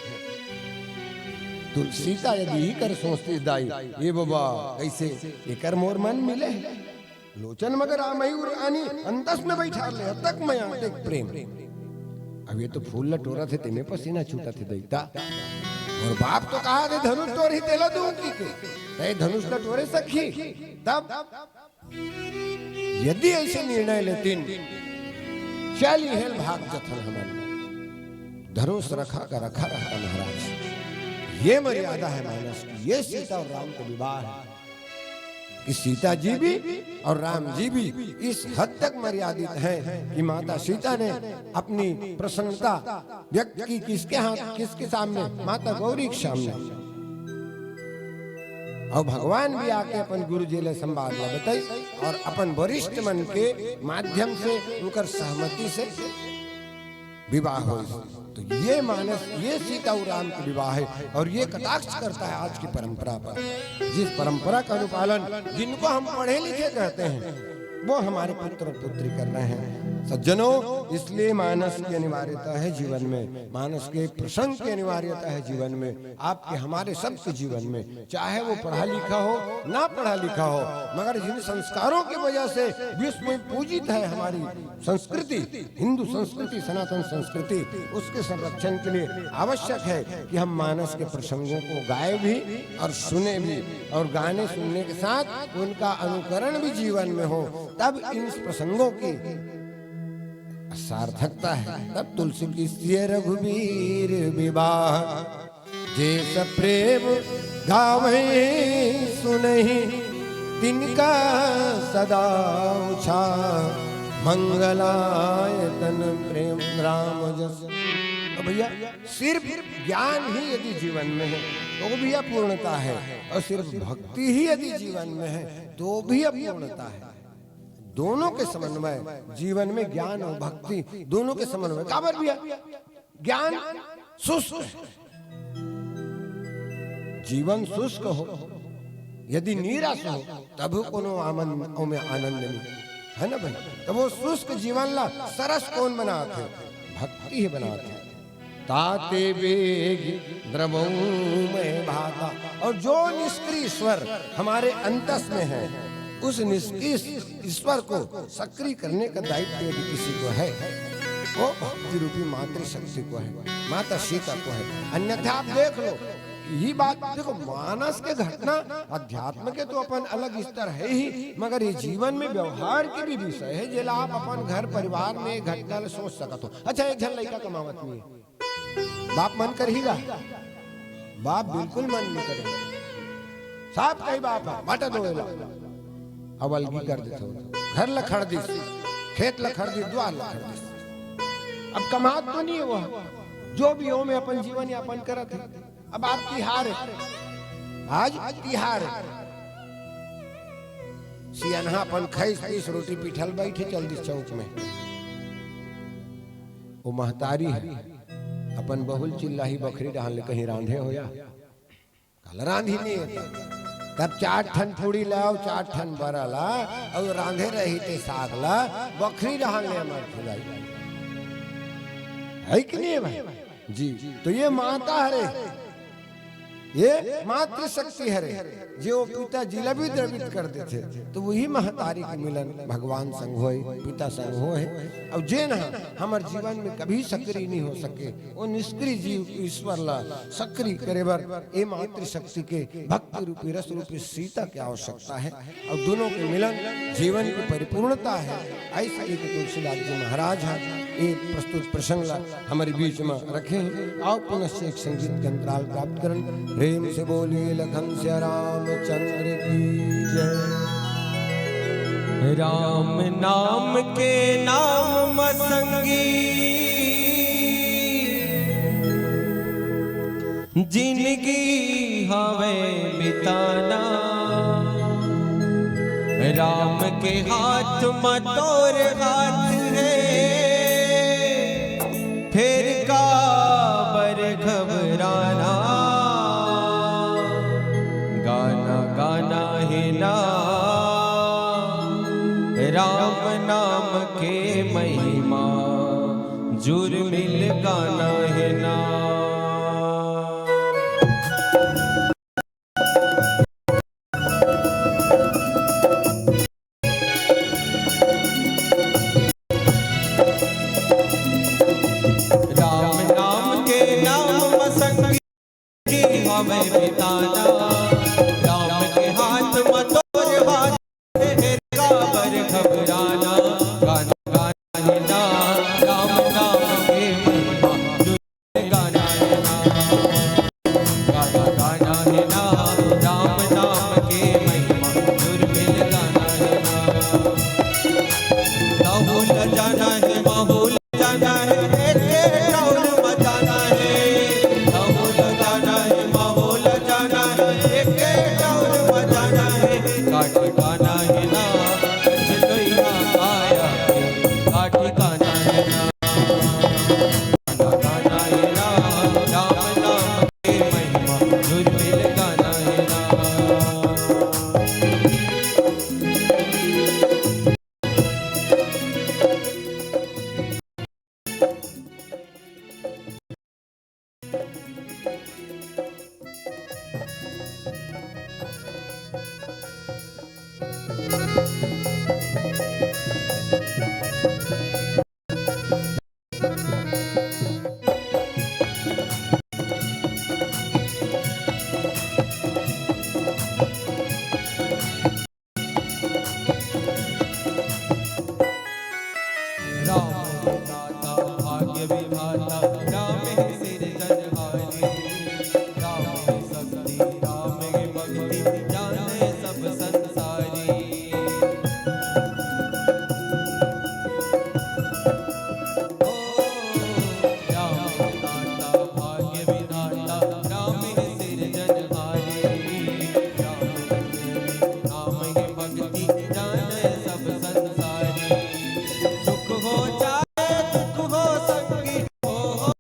तुलसीता यदि ही कर सोचती दाई ये बाबा कैसे एकर मोर मन मिले लोचन मगर आमयूर आनी अंतस में बैठा ले तक मैं आते प्रेम। अब ये तो फूल लटोरा थे तेने पसीना छूटा थे दैता और बाप तो कहा थे धनुष तोड़ ही तेला दूंगी के धनुष लटोरे सखी। तब यदि ऐसे निर्णय लेती चली हेल भाग जथन हमारे धनुष रखा का रखा रहता महाराज। ये मर्यादा है मानस की। ये सीता और राम का विवाह है कि सीता जी भी और राम जी भी इस हद तक मर्यादित हैं कि माता सीता ने अपनी प्रसन्नता व्यक्त की किसके हाथ, किसके सामने, माता गौरी के सामने। और भगवान भी आके अपन गुरु जी ले संवाद बताई और अपन वरिष्ठ मन के माध्यम से उनकर सहमति से विवाह हो। तो ये मानस, ये सीता और राम के विवाह है और ये कटाक्ष करता है आज की परंपरा पर। जिस परंपरा का अनुपालन जिनको हम पढ़े लिखे कहते हैं वो हमारे पुत्र और पुत्री कर रहे हैं सज्जनों। इसलिए मानस की अनिवार्यता है जीवन में, मानस के प्रसंग की अनिवार्यता है जीवन में, आपके हमारे सबके जीवन में, चाहे वो पढ़ा लिखा हो ना पढ़ा लिखा हो, मगर जिन संस्कारों की वजह से विश्व में पूजित है हमारी संस्कृति, हिंदू संस्कृति, सनातन संस्कृति, उसके संरक्षण के लिए आवश्यक है कि हम मानस के प्रसंगों को गाए भी और सुने भी, और गाने सुनने के साथ उनका अनुकरण भी जीवन में हो, तब इन प्रसंगों की सार्थकता है। तब तुलसी की रघुवीर विवाह जैस प्रेम गावे सुनहि तिनका सदा उछा मंगलायतन प्रेम राम जस। तो भैया सिर्फ ज्ञान ही यदि जीवन में है तो भी अपूर्णता है, और सिर्फ भक्ति ही यदि जीवन में है तो भी अपूर्णता है। दोनों के समन्वय जीवन में, ज्ञान और भक्ति दोनों के समन्वय। काबर भैया ज्ञान शुष्क है, जीवन शुष्क हो यदि नीरस हो तब कोनो में आनंद नहीं है ना भाई। तो वो शुष्क जीवन ला सरस कौन बनाते? भक्ति ही बनाते। ताते वेग द्रवों में भाता, और जो निष्क्रिय ईश्वर हमारे अंतस में है उस निष्क्रिय ईश्वर को सक्रिय करने का दायित्व यदि किसी को है वो भक्ति रूपी मातृशक्ति को है, माता सीता को है। अन्यथा आप देख लो यही बात देखो, मानस के घटना अध्यात्म के तो अपन अलग स्तर है ही, मगर ये जीवन में व्यवहार के भी विषय है जेला आप अपन घर परिवार में घटना सोच सकते हो। अच्छा एक जन लड़का कमावत नहीं है, बाप मन करेगा? बाप बिल्कुल मन नहीं करेगा। साहब कई बाप है बाटा दोला अवलगी कर देते, घर लखड़ दी, खेत लखड़ दी, द्वार लखड़ दी। अब कमात तो नहीं है वो, जो भी हो में अपन जीवन यापन करत है। अब आप तिहार है, आज तिहार है, सियाना अपन खैस पीस रोटी पिठल बैठे चल दी चौक में। वो महतारी है अपन बहुल चिल्लाही बकरी डाल कहीं रांधे हो या कल रांधी नहीं है। तब 4 ठन पूड़ी लाओ, 4 ठन बरला और रांधे रही थे साग ला, बकरी डाल ले हमारे खिलाई है कि नहीं भाई जी। तो ये माता है ये मातृशक्ति है रे, जो पिता जिला भी द्रवित कर देते तो वही महतारी के मिलन भगवान संग होए, पिता संग होए। अब जे ना हमार जीवन में कभी सक्रिय नहीं हो सके, वो निष्क्रिय जीव ईश्वर ला सक्रिय करे बर ये मातृशक्ति के भक्ति रूपी रस रूपी सीता की आवश्यकता है। और दोनों के मिलन जीवन की परिपूर्णता है। ऐसा एक तुलसीदास जी महाराज हैं ये प्रस्तुत प्रसंग ला हमारे बीच में रखे हैं। आओ पुनः एक संगीत के अंतराल प्राप्त करें। प्रेम से बोलिए लखन से रामचंद्र की जय। राम नाम के नाम संगी जिंदगी हवे बिताना। राम के हाथ में तोर हाथ है, फिर का बर घबराना। गाना गाना है ना राम नाम के महिमा, जुर्मिल गाना है ना। राम नाम के नाम संगी हवे बिताना। राम के हाथ में तोर हाथ है, का बर घबराना। गाना गाना है ना राम नाम के महिमा, जुर्मिल गाना है ना। गाना गाना है ना राम नाम के महिमा, जुर्मिल गाना है ना। माहौल जाना है, माहौल जाना है, एके टौर मचाना है। माहौल जाना है, माहौल जाना है, एके टौर मचाना है। काट गाना है ना कछ कहिया आया है, काट गाना है ना। गाना गाना है ना राम नाम के महिमा, जुर्मिल गाना है ना। राम है दाता भाग्य विधाता, राम है सिरजनहारी। राम है शक्ति, राम है भक्ति, जाने सब संसारी। ओ राम है दाता भाग्य विधाता, राम है सिरजनहारी। राम है भक्ति, राम है भक्ति, जाने सब संसारी। सुख हो जाए दुख हो संगी, हो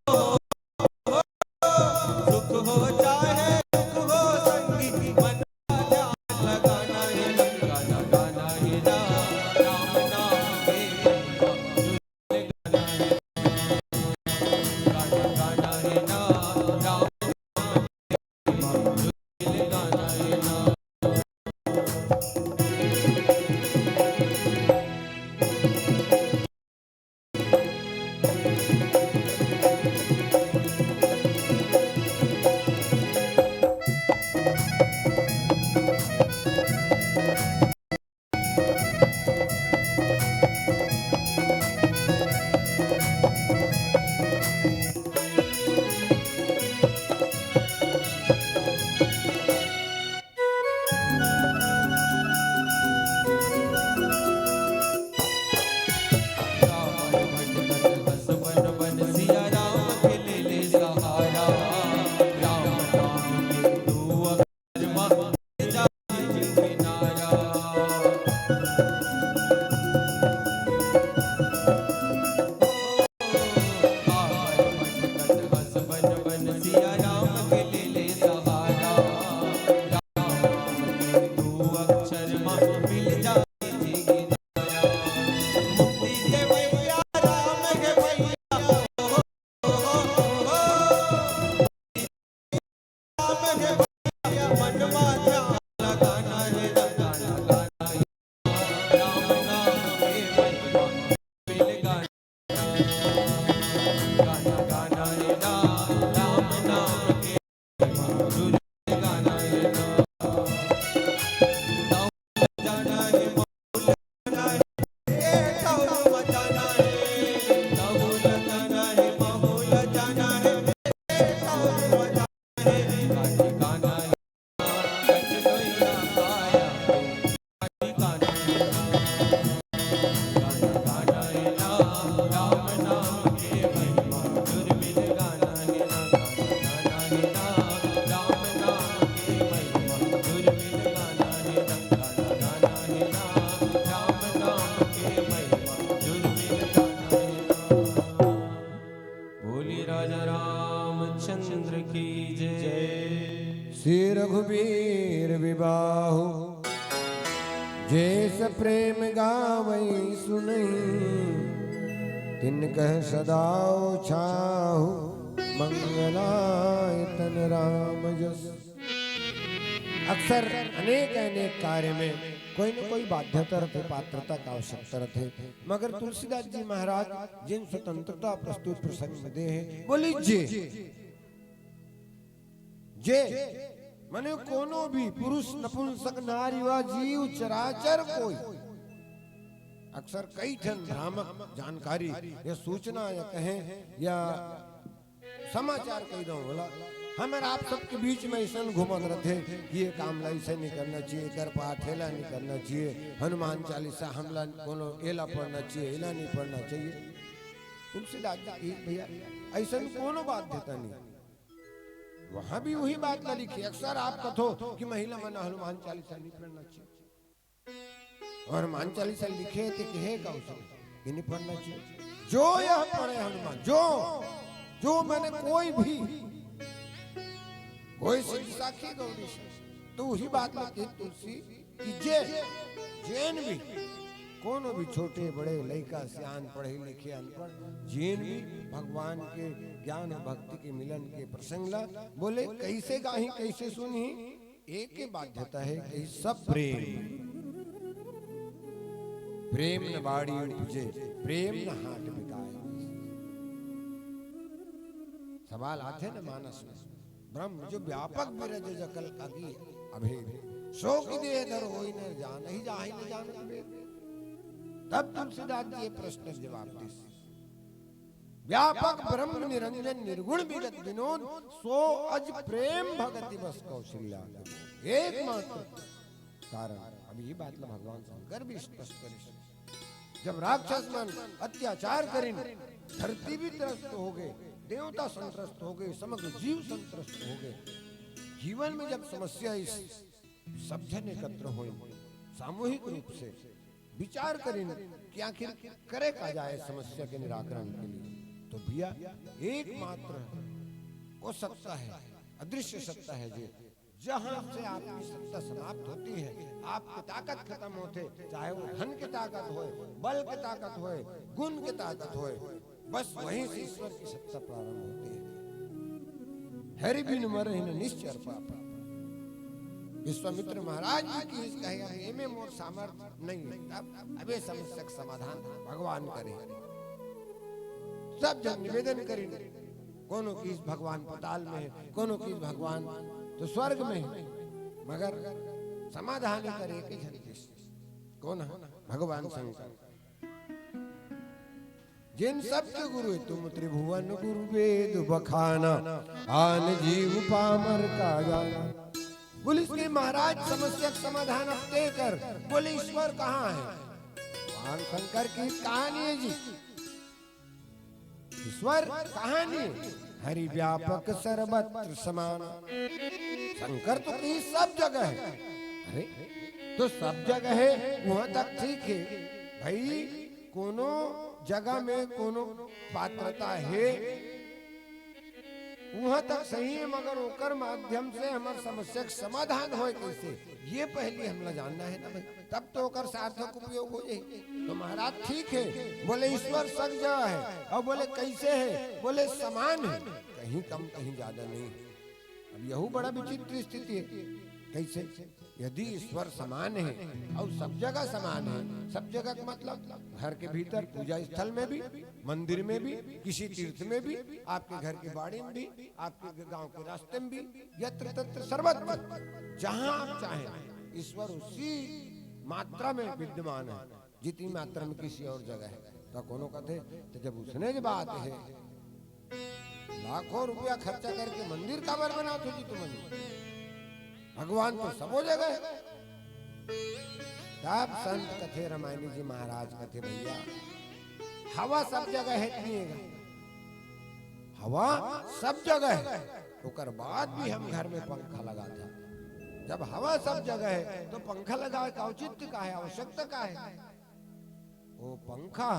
रघुबीर विबाहु, जैस प्रेम गावई सुनई, तिनकह सदा छाहु, मंगलायतन राम जस। अक्सर अनेक अनेक कार्य में कोई न कोई बाध्यता रहे, पात्रता का आवश्यकता रहे, मगर तुलसीदास जी महाराज जिन स्वतंत्रता प्रस्तुत प्रसंग में दे हैं, बोली जे माने कोनो भी पुरुष नपुंसक नारी व जीव चराचर कोई। अक्सर कई ठन भ्रामक जानकारी या सूचना या कहें या समाचार कही दो बोला हमारे आप सबके बीच में ऐसा घुमन रहे कि ये काम ऐसे नहीं करना चाहिए, कर पाठ हेला नहीं करना चाहिए, हनुमान चालीसा हमला कोनो एला पढ़ना चाहिए, एला नहीं पढ़ना चाहिए। तुलसीदास जी भैया ऐसा कोनो बात देता नहीं, वहां भी वही बात ना लिखी। अक्सर आप कथो कि महिला मन हनुमान चालीसा नहीं पढ़ना चाहिए, और हनुमान चालीसा लिखे थे कि है कि नहीं पढ़ना चाहिए। जो यह पढ़े हनुमान जो मैंने कोई साखी गौरी तो वही बात लिखी तुलसी कि जैन भी कोनो भी छोटे बड़े लड़का सियान पढ़े लिखे अनपढ़ जैन भी भगवान के ज्ञान और भक्ति के मिलन के प्रसंग ला बोले कैसे गाही कैसे सुनी। एक ही बाध्यता है कि सब प्रेम न बाड़ी उपजे, प्रेम न हाट बिकाए। सवाल आते न मानस में, ब्रह्म जो व्यापक विरज जकल अगी अभेद, शोक दे धर होई न जान ही जाहि न जान भेद। तब तुलसीदास जी प्रश्न जवाब दी, व्यापक ब्रह्म निरंजन निर्गुण विगत विनोद, सो अज प्रेम भगति बस कौशल्या। एकमात्र कारण अब ये बात भगवान शंकर भी स्पष्ट करे, जब राक्षस मन अत्याचार करें, धरती भी त्रस्त हो गए, देवता संतुष्ट हो गए, समग्र जीव संतुष्ट हो गए। जीवन में जब समस्या इस सब जन एकत्र हो सामूहिक रूप से विचार करें कि आखिर करे का जाए समस्या के निराकरण के लिए, तो भैया एकमात्र वो सत्ता है, अदृश्य सत्ता है जी, जहां से आपकी सत्ता समाप्त होती है, आपकी ताकत खत्म होते, चाहे वो धन की ताकत हो, बल की ताकत हो, गुण की ताकत हो, बस वहीं से ईश्वर की सत्ता प्रारंभ होती है। हरि बिन मरहि न निश्चर पापा। विश्वामित्र महाराज जी की इस कहे में मोर सामर्थ्य नहीं है, तब अबे समस्या का समाधान भगवान करे। सब जन निवेदन करें, कोनो की भगवान पताल में है, कोनो की भगवान तो स्वर्ग में है, मगर समाधान करे कि कौन है? भगवान शंकर। जिन सबके गुरु तुम त्रिभुवन गुरु वेद बखाना, आन जीव पामर का जाना। पुलिस के महाराज समस्या का समाधान अब तय कर, बोले ईश्वर कहाँ है? भगवान शंकर की कहानी है जी, ईश्वर कहानी हरि व्यापक सर्वत्र समान। शंकर तो कहीं सब जगह है, अरे तो सब जगह है वहां तक ठीक है भाई, कोनो जगह में कोनो पात्रता है वहां तक सही है, मगर ओकर माध्यम से हमार समस्या का समाधान हो कैसे, ये पहले हमला जानना है ना भाई, तब तो ओकर सार्थक उपयोग हो जाए। तो महाराज ठीक है, बोले ईश्वर सब जगह है, और बोले कैसे है, बोले समान है, कहीं कम कहीं ज्यादा नहीं। अब यही बड़ा विचित्र स्थिति है, कैसे? यदि ईश्वर समान है और सब जगह समान है, सब जगह का मतलब घर के भीतर, पूजा स्थल में भी, मंदिर में भी, किसी तीर्थ में भी, आपके घर की बाड़ी में भी, आपके गांव के रास्ते में भी, यत्र तत्र सर्वत्र जहां आप चाहें ईश्वर उसी मात्रा में विद्यमान है जितनी मात्रा में किसी और जगह है। तो कोनो कहते तो जब उसने बात है लाखों रुपया खर्चा करके मंदिर काबर बना तो जी, तुम भगवान तो सबो जगह है। तब संत कथे रामायणी जी महाराज कथे भैया हवा सब जगह है, हवा सब जगह है, ओकर बाद भी हम घर में पंखा लगा था। जब हवा सब जगह है तो पंखा लगाए का औचित्य का है, आवश्यकता का है? वो पंखा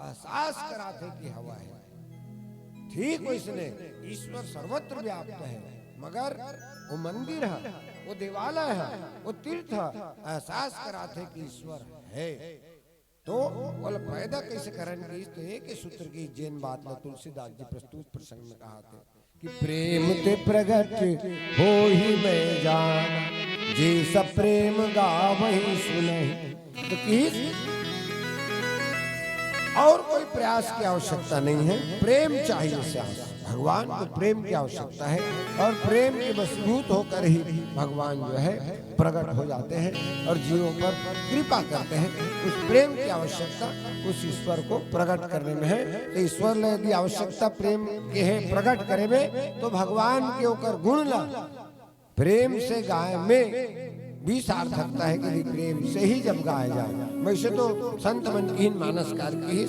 एहसास कराते कि हवा है। ठीक वैसने ईश्वर सर्वत्र व्याप्त है, मगर वो मंदिर है, वो देवालय है, वो तीर्थ है, एहसास कराते कि ईश्वर है। तो बोल पैदा कैसे करेंगे? तो एक ही सूत्र की जैन बात में तुलसीदास जी प्रस्तुत प्रसंग में कहा थे कि प्रेम ते प्रगट हो ही मैं जान, जे सब प्रेम गावहि सुनहि। तो किस और कोई प्रयास की आवश्यकता नहीं है, प्रेम चाहिए श्याम। भगवान को प्रेम की आवश्यकता है और प्रेम के वशीभूत होकर ही भगवान जो है प्रकट हो जाते हैं और जीवों पर कृपा करते हैं। उस प्रेम की आवश्यकता उस ईश्वर को प्रकट करने में है। तो ईश्वर ने यदि आवश्यकता प्रेम के है प्रकट करे में, तो भगवान के ऊपर गुण ला प्रेम से गाय में भी सार्थकता है कि प्रेम से ही जब गाया जाए। वैसे तो संत मनकीन मानसकार की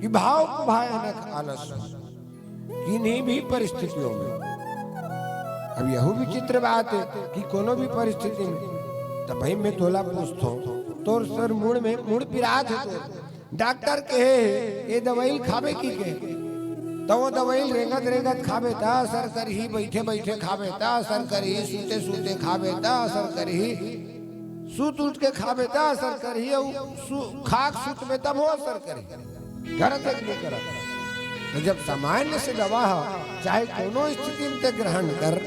कि भाव को भयानक आलस किन्हीं भी परिस्थितियों में। अब यह विचित्र बात है कि कोनो भी परिस्थिति में तो भाई मैं तोला पूछता हूँ तोर सर मुड़ में मुड़ पिरात है तो डॉक्टर कहे ये दवाई खावे की के, तो वो दवाई रेंगत रेंगत खावे ता असर कर ही, बैठे बैठे खावे ता असर कर ही, सूते सूते खावे ता असर कर ही, सूत उठ के खावे ता असर कर ही, खाक सूत में तब हो असर कर ही, घर तक नहीं कर। तो जब सामान्य से दवा चाहे कोनो स्थिति में ग्रहण कर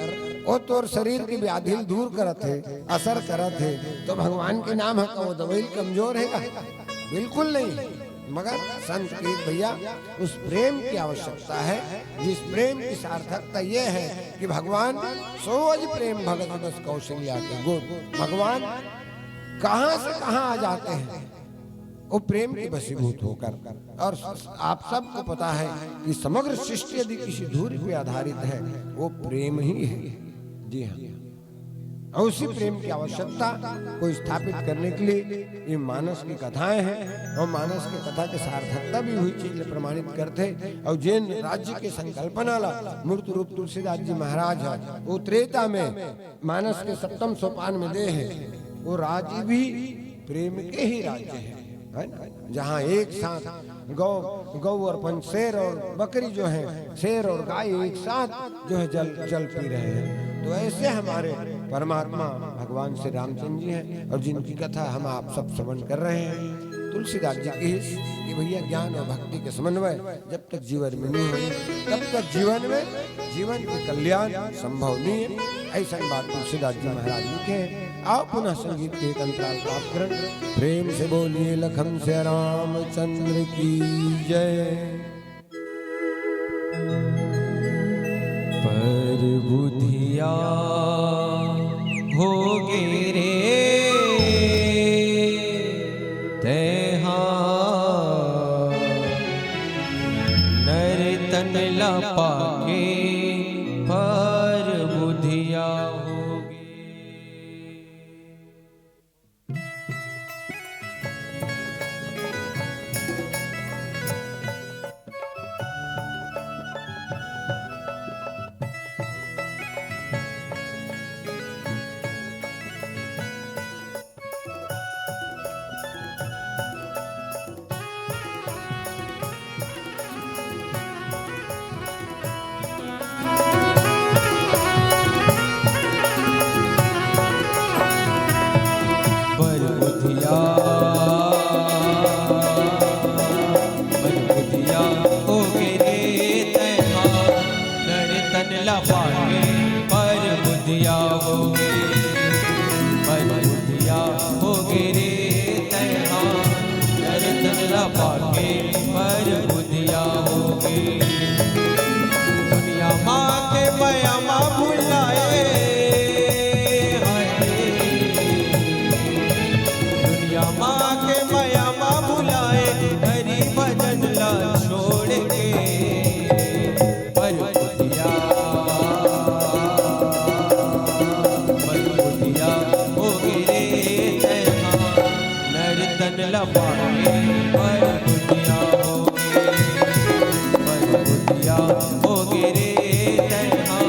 वो तोर शरीर की व्याधि दूर करत है, असर करत है, तो भगवान के नाम है वो दवाई कमजोर है? बिल्कुल नहीं। मगर संत की भैया उस प्रेम की आवश्यकता है, जिस प्रेम की सार्थकता ये है कि भगवान सोज प्रेम भगत बस कौशल्या के गुण। भगवान कहां से कहां आ जाते हैं वो प्रेम के वशीभूत होकर। और आप सबको पता है कि समग्र सृष्टि यदि किसी धूरी पे आधारित है वो प्रेम ही है। जी हाँ, और उसी प्रेम की आवश्यकता को स्थापित करने के लिए ये मानस की कथाएं हैं और मानस की कथा के सार्थकता भी हुई चीज प्रमाणित करते। और जैन राज्य के संकल्पना ला मूर्त रूप तुलसीदास जी महाराज है, वो त्रेता में मानस के 7वें सोपान में दे है। वो राज्य भी प्रेम के ही राज्य है ना, जहाँ एक साथ गौ और पंचशेर और बकरी जो है, शेर और गाय एक साथ जो है जल पी रहे हैं। तो ऐसे हमारे परमात्मा भगवान श्री रामचंद्र जी हैं और जिनकी कथा हम आप सब श्रवण कर रहे हैं। तुलसीदास जी की कि भैया ज्ञान और भक्ति के समन्वय जब तक जीवन में नहीं होगी तब तक जीवन के कल्याण संभव नहीं है। ऐसा बात तुलसीदास जी महाराज लिखे हैं। आओ पुनः संगीत के एक अंतराल प्राप्त करें। प्रेम से बोलिए लखन से रामचंद्र की जय। पर बुधिया होगे रे तेहा नर तन लपाके, पर बुधिया होगे। दुनिया माँ के मयामा भुलाए, दुनिया माँ के मयामा भुलाए, हरि भजन ला छोड़ के, पर बुधिया हो गिरे नर तन लपाके, पर बुधिया हो गिरे तैहा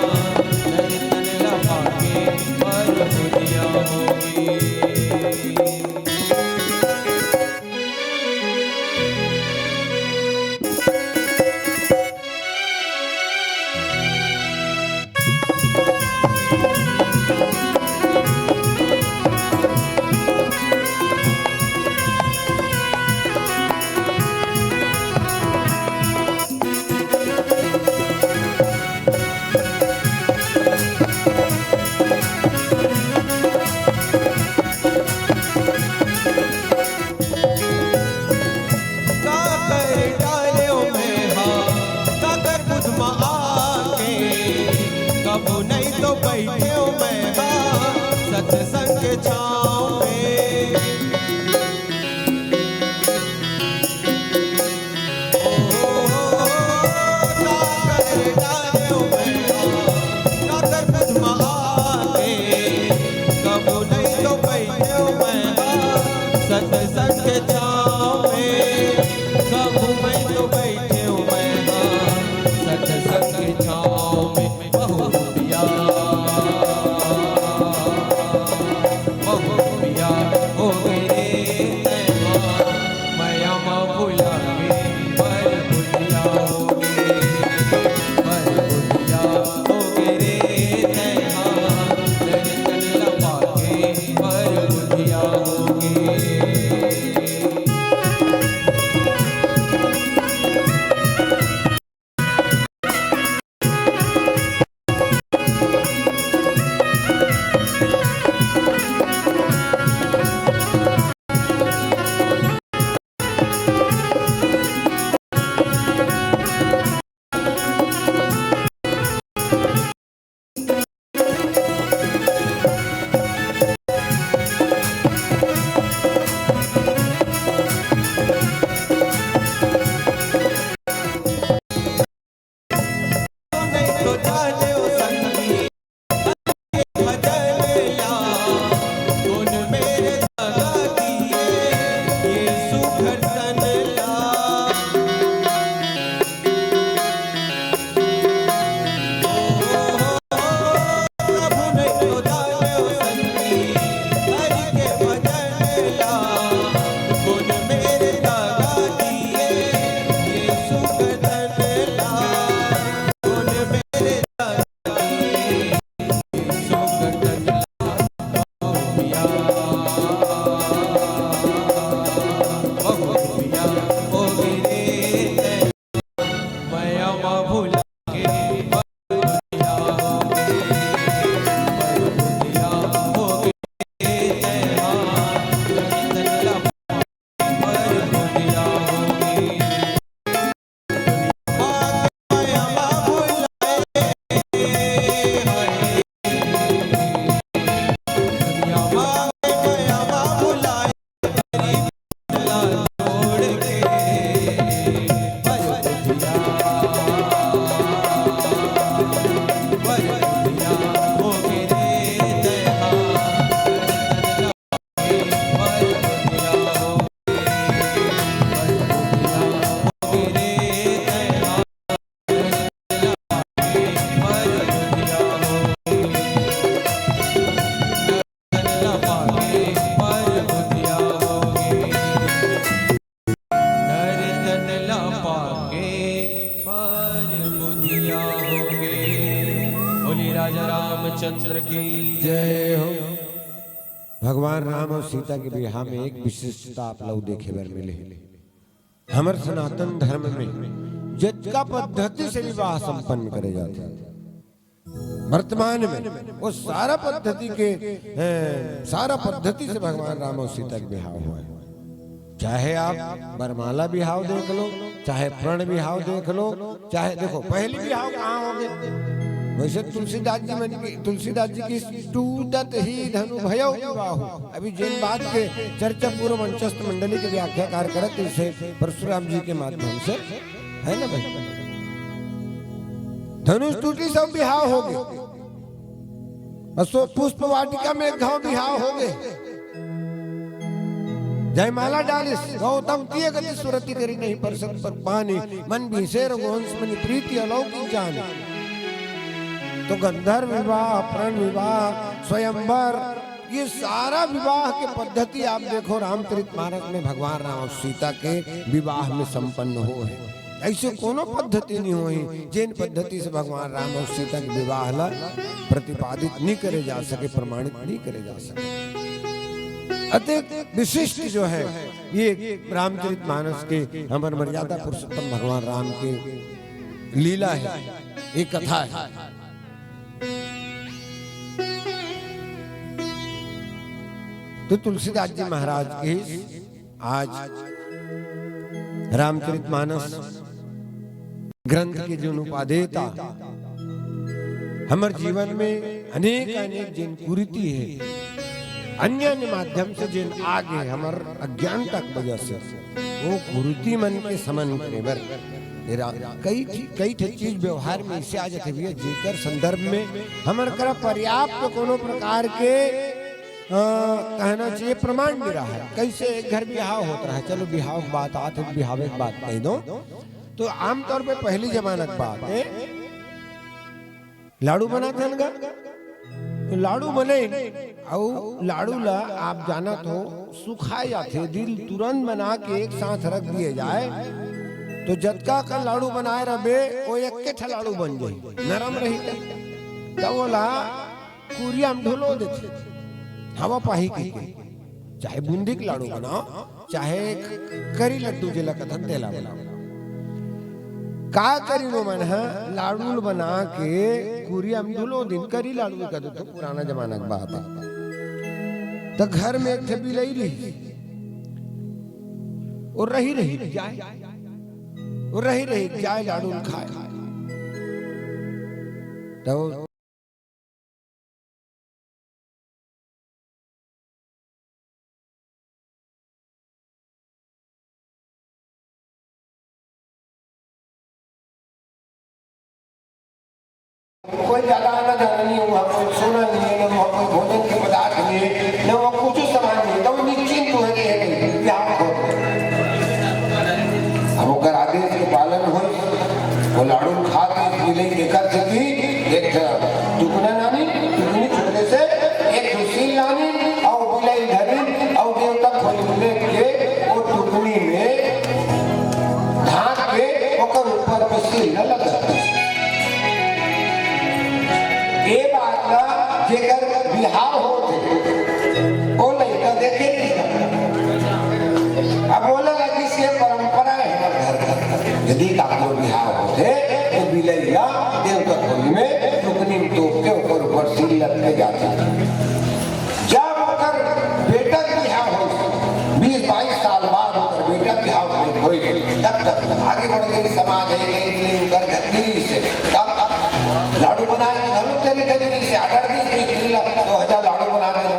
नर तन लपाके, पर बुधिया होगी। सत्संग के छाँव में सत्संग के छाँव में कबू मैं तो बैठे हूँ मैं सत्संग के छाँव में बहुत पिया हो गए मैं अमा भुला के पर बुढ़िया हो गए पर बुढ़िया हो गए दर्शन लपा के पर बुढ़िया हो गए। रामचंद्र की जय हो। भगवान राम और सीता के विवाह में एक विशिष्टता आप लोग देखे बर मिले। हमारे सनातन धर्म में जटका पद्धति से विवाह संपन्न करे जाते हैं। वर्तमान में वो सारा पद्धति से भगवान राम और सीता के विवाह हुआ है। चाहे आप बरमाला विवाह देख लो, चाहे प्रण विवाह देख लो, चाहे देखो पहली विवाह कहाँ हो गए। वैसे तुलसीदास जी की टूटत ही धनु भयो विवाह। अभी जिन बात के चर्चा पूर्व मंचस्थ मंडली के व्याख्याकार करत इसे परशुराम जी के माध्यम से है ना भाई। धनुष टूटी सब विवाह हो गए। पुष्प वाटिका में घाव विवाह हो गए। जयमाला डालिस गौतम तीय गति सुरति करी नहीं परसत पर पानी मन भी शेर गोहंस मनि प्रीति अलौकिक जाने। तो गंधर्व विवाह, प्रण विवाह, स्वयंवर, ये सारा विवाह के पद्धति आप देखो रामचरितमानस में भगवान राम और सीता के विवाह में संपन्न हो है। ऐसे कोनो पद्धति नहीं हुई जिन पद्धति से भगवान राम और सीता के विवाह ला प्रतिपादित नहीं करे जा सके, प्रमाणित नहीं करे जा सके। अत्यंत विशिष्ट जो है ये रामचरितमानस के हमर मर्यादा पुरुषोत्तम भगवान राम के लीला है, एक कथा है। तो तुलसीदास जी महाराज के आज रामचरितमानस ग्रंथ के जो उपादेयता हमारे जीवन में अनेक जिन कुरीति है अन्य माध्यम से जिन आगे हमर अज्ञानता के वजह से वो कुरुति मन के समन करे बर कई चीज व्यवहार में इससे आ जाते भैया जेकर संदर्भ में हमर करा पर्याप्त कोनो प्रकार के कहना चाहिए प्रमाण नहीं रहा है। कैसे एक घर बिहाव होता है, चलो बिहाव की बात आते बिहाव की बात कह दो तो आमतौर पे पहली जमाना की बात है लाड़ू बनाते हैं तो लाड़ू बने और लाड़ू ला आप जाना तो सुखाए जाते दिल तुरंत बना के एक साथ रख दिए जाए तो जतका का लाड़ू बनाए रहे वो एक के लाड़ू बन जाए नरम रही तो बोला कुरिया में ढोलो देते हवा पाही के चाहे बूंदी के लाड़ू बनाओ चाहे करी लड्डू जिला कथन तेला बनाओ का करी नो मन है लाड़ू बना के कुरिया में ढोलो दिन करी लाड़ू का तो पुराना जमाना की बात है। तो घर में एक बिलाई रही और रही जाए और रही जाए लाड़ू खाए तो कोई ज्यादा आना जाना नहीं हुआ, कोई सोना नहीं है, न वहाँ कोई भोजन के पदार्थ नहीं है, न वहाँ कुछ सामान नहीं, तो निश्चिंत हो गए बिहाव हो। अब अगर आदेश के पालन हो वो लाड़ू खा के मिले लेकर सकी एक टुकड़ा नानी टुकनी छोटे से एक सुशील नानी और बिलाई धरी और देवता खोल के वो टुकनी में ढाक के ओकर ऊपर मिश्री न लगा ये बात का जेकर बिहाव होते वो लड़का देखे अब बोला लगी से परंपरा है घर यदि काको बिहाव होते तो बिलैया देवता खोली में टुकनी में तोप के ऊपर सील लग के जाता जब ओकर बेटा बिहाव हो 20-22 साल बाद ओकर बेटा बिहाव हो तब आगे बढ़ गई समाज है कर घटी से लाड़ू बनाए से आकर 2000 लाड़ू बना रहे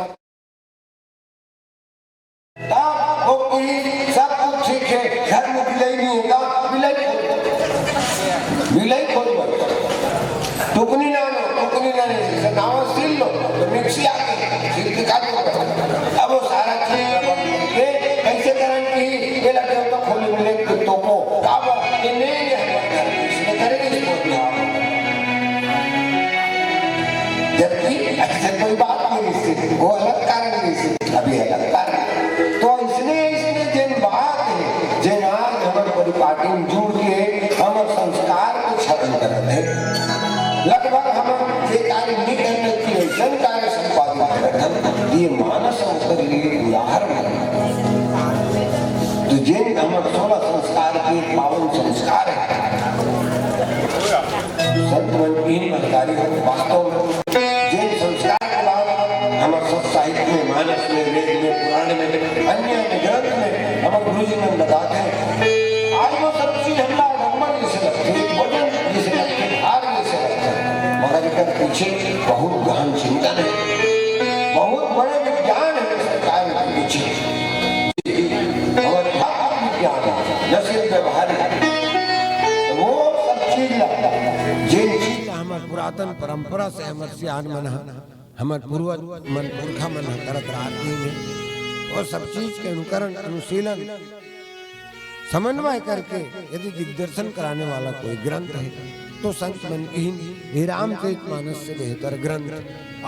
वो कोई सब कुछ सीखे घर में बिलाई नहीं होगा बिलाई खोल टुकनी ना नावा सील लो तो मिक्सी आ गई सील के काट अब वो सारा चीज कैसे करें कि ये लगे तो खोले मिले तो को अब ये नहीं है इसमें करेंगे जबकि ऐसे कोई बात नहीं वो अलग कारण नहीं अभी अलग कारण तो इसने जिन बात है जिन आज हमारे परिपाटी में जुड़ के हमारे संस्कार को छलन करते हैं लगभग हम ये कार्य नहीं करने की जन कार्य संपादित करते ये मानस होकर लिए उदाहरण तो जिन हमारे 16 संस्कार के पावन संस्कार है संत अधिकारी वास्तव में जिन संस्कार के बाद हमारे साहित्य में मानस में वेद में पुराण में अन्य ग्रंथ में हमारे गुरु जी ने बताते हैं आज वो सब चीज हमारा रंगमन जैसे लगते वजन जैसे लगते हार जैसे लगते मगर इसके पीछे बहुत गहन चिंतन है बहुत बड़े विज्ञान है सरकार के पीछे और विज्ञान है न सिर्फ व्यवहार वो सब चीज लगता जिन चीज हमारे पुरातन परंपरा से हमारे सियान मन हमारे पूर्वज मन पुरखा मन करत राती में और सब चीज के अनुकरण अनुशीलन समन्वय करके यदि दिग्दर्शन कराने वाला कोई ग्रंथ है तो संत मन की रामचरितमानस से बेहतर ग्रंथ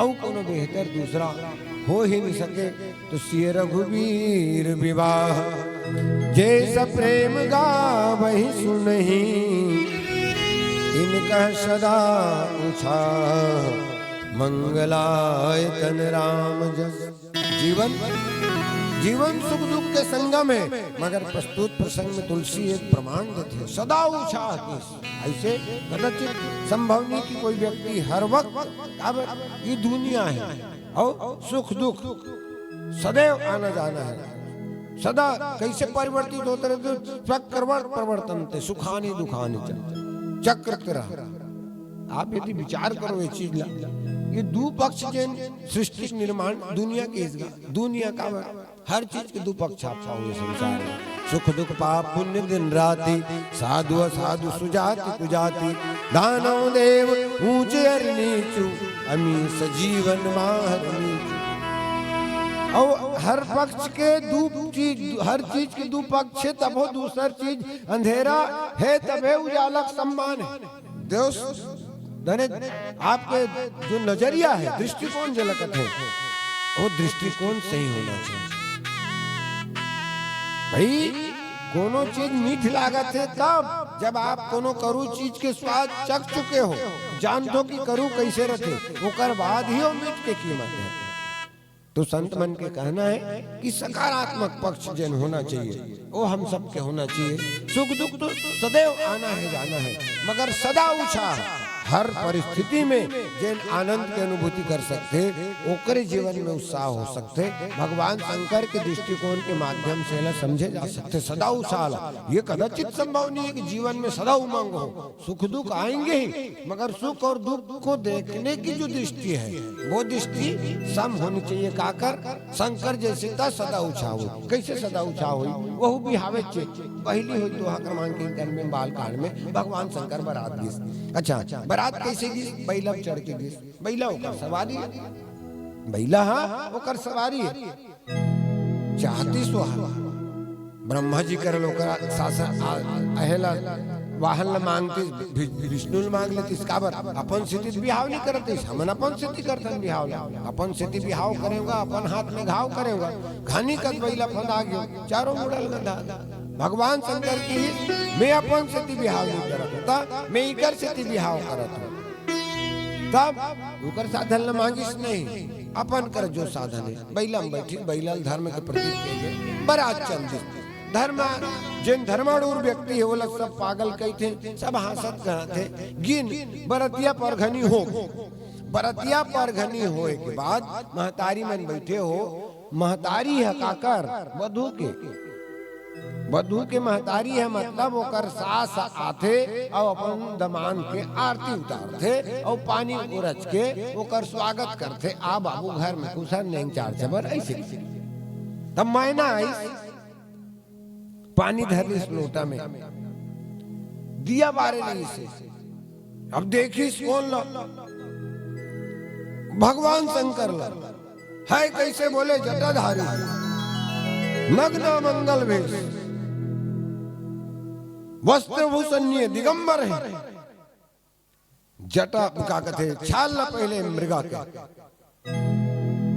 और कोनो बेहतर दूसरा हो ही नहीं सके। तो सिय रघुवीर विवाह जैसा प्रेम गावहि सुनहि इनका सदा ऊंचा मंगलायतन राम जस। जीवन सुख दुख के संगम है मगर प्रस्तुत प्रसंग में तुलसी एक प्रमाण देते हैं सदा ऊंचा। ऐसे कदाचित संभव नहीं कि कोई व्यक्ति हर वक्त अब ये दुनिया है और सुख दुख सदैव आना जाना है सदा कैसे परिवर्तित होते रहते चक्रवर्त परिवर्तन थे सुखानी दुखानी चक्र आप यदि विचार करो ये चीज ये दो पक्ष जैन सृष्टि निर्माण दुनिया के दुनिया का हर चीज के दो पक्ष छापा हुए संसार में। सुख दुख पाप पुण्य दिन राति, साधु असाधु सुजाति कुजाति, दानव देव ऊंचे हर नीचू, अमी सजीवन माहर नीचू। और हर पक्ष के दो चीज, हर चीज के दो पक्ष है, तब हो दूसर चीज अंधेरा है तब है उजाला सम्मान है। दोस्त आपके जो नजरिया है, दृष्टिकोण जो लगत है, वो दृष्टिकोण सही होना चाहिए भाई। कोनो चीज मीठ लागत है तब जब आप कोनो करू चीज के स्वाद चख चुके हो, जान दो कि करू कैसे रखे, ओकर बाद ही वो मीठ के कीमत है। तो संत मन के कहना है कि सकारात्मक पक्ष जन होना चाहिए, वो हम सब के होना चाहिए। सुख दुख तो सदैव आना है जाना है, मगर सदा ऊंचा हर परिस्थिति में जैन आनंद की अनुभूति कर सकते, ओकरे जीवन में उत्साह हो सकते, भगवान शंकर के दृष्टिकोण के माध्यम से न समझे जा सकते। सदा उत्साह ये कदाचित संभव नहीं है कि जीवन में सदा उमंग हो। सुख दुख आएंगे ही, मगर सुख और दुख को देखने की जो दृष्टि है वो दृष्टि सम होनी चाहिए। काकर शंकर जैसे सदा ऊंचा हो, कैसे सदा ऊंचा हो, वह भी हावे पहली हुई दोहा क्रमांक में बाल कांड में भगवान शंकर बारात गिस। अच्छा बारात कैसे गिस? बैला चढ़ के गिस। बैला ओकर सवारी है, बैला हाँ ओकर सवारी है। चाहती सुहा ब्रह्मा जी करल ओकर शासन अहेला वाहन ल मांगती, विष्णु मांग लेती, काबर अपन स्थिति बिहाव नहीं करते, हमन अपन स्थिति करतन बिहाव, अपन स्थिति बिहाव करेगा, अपन हाथ में घाव करेगा। घानी कद बैला फंदा गयो, चारों मुड़ल गंधा। भगवान शंकर की मैं अपन स्थिति बिहाव नहीं करता, मैं इकर स्थिति बिहाव करत हूँ। तब उकर साधन ल मांगिस नहीं, अपन कर जो साधन है। बैला में बैठी, बैला धर्म के प्रतीक बारात चल दी। धर्म जिन धर्माड़ूर व्यक्ति है वो लोग सब पागल कहते, सब हंसत कहते। गिन बरतिया पर घनी हो, बरतिया पर घनी होए के बाद महतारी मन बैठे हो। महतारी है काकर वधु के, वधु के महतारी है मतलब ओकर सास आथे और अपन दमान के आरती उतारते और पानी उरच के ओकर स्वागत करते। आ बाबू घर में कुसर नहीं चार चबर ऐसे। तब मैना आई, पानी धर ली इस लोटा में, दिया बारे नहीं से। अब देखिस कौन लो, भगवान शंकर लो है। कैसे बोले? जटाधारी नग्न मंगल वेश, वस्त्र भूषण्य दिगंबर है। जटा का कथे छाल न पहले मृगा का।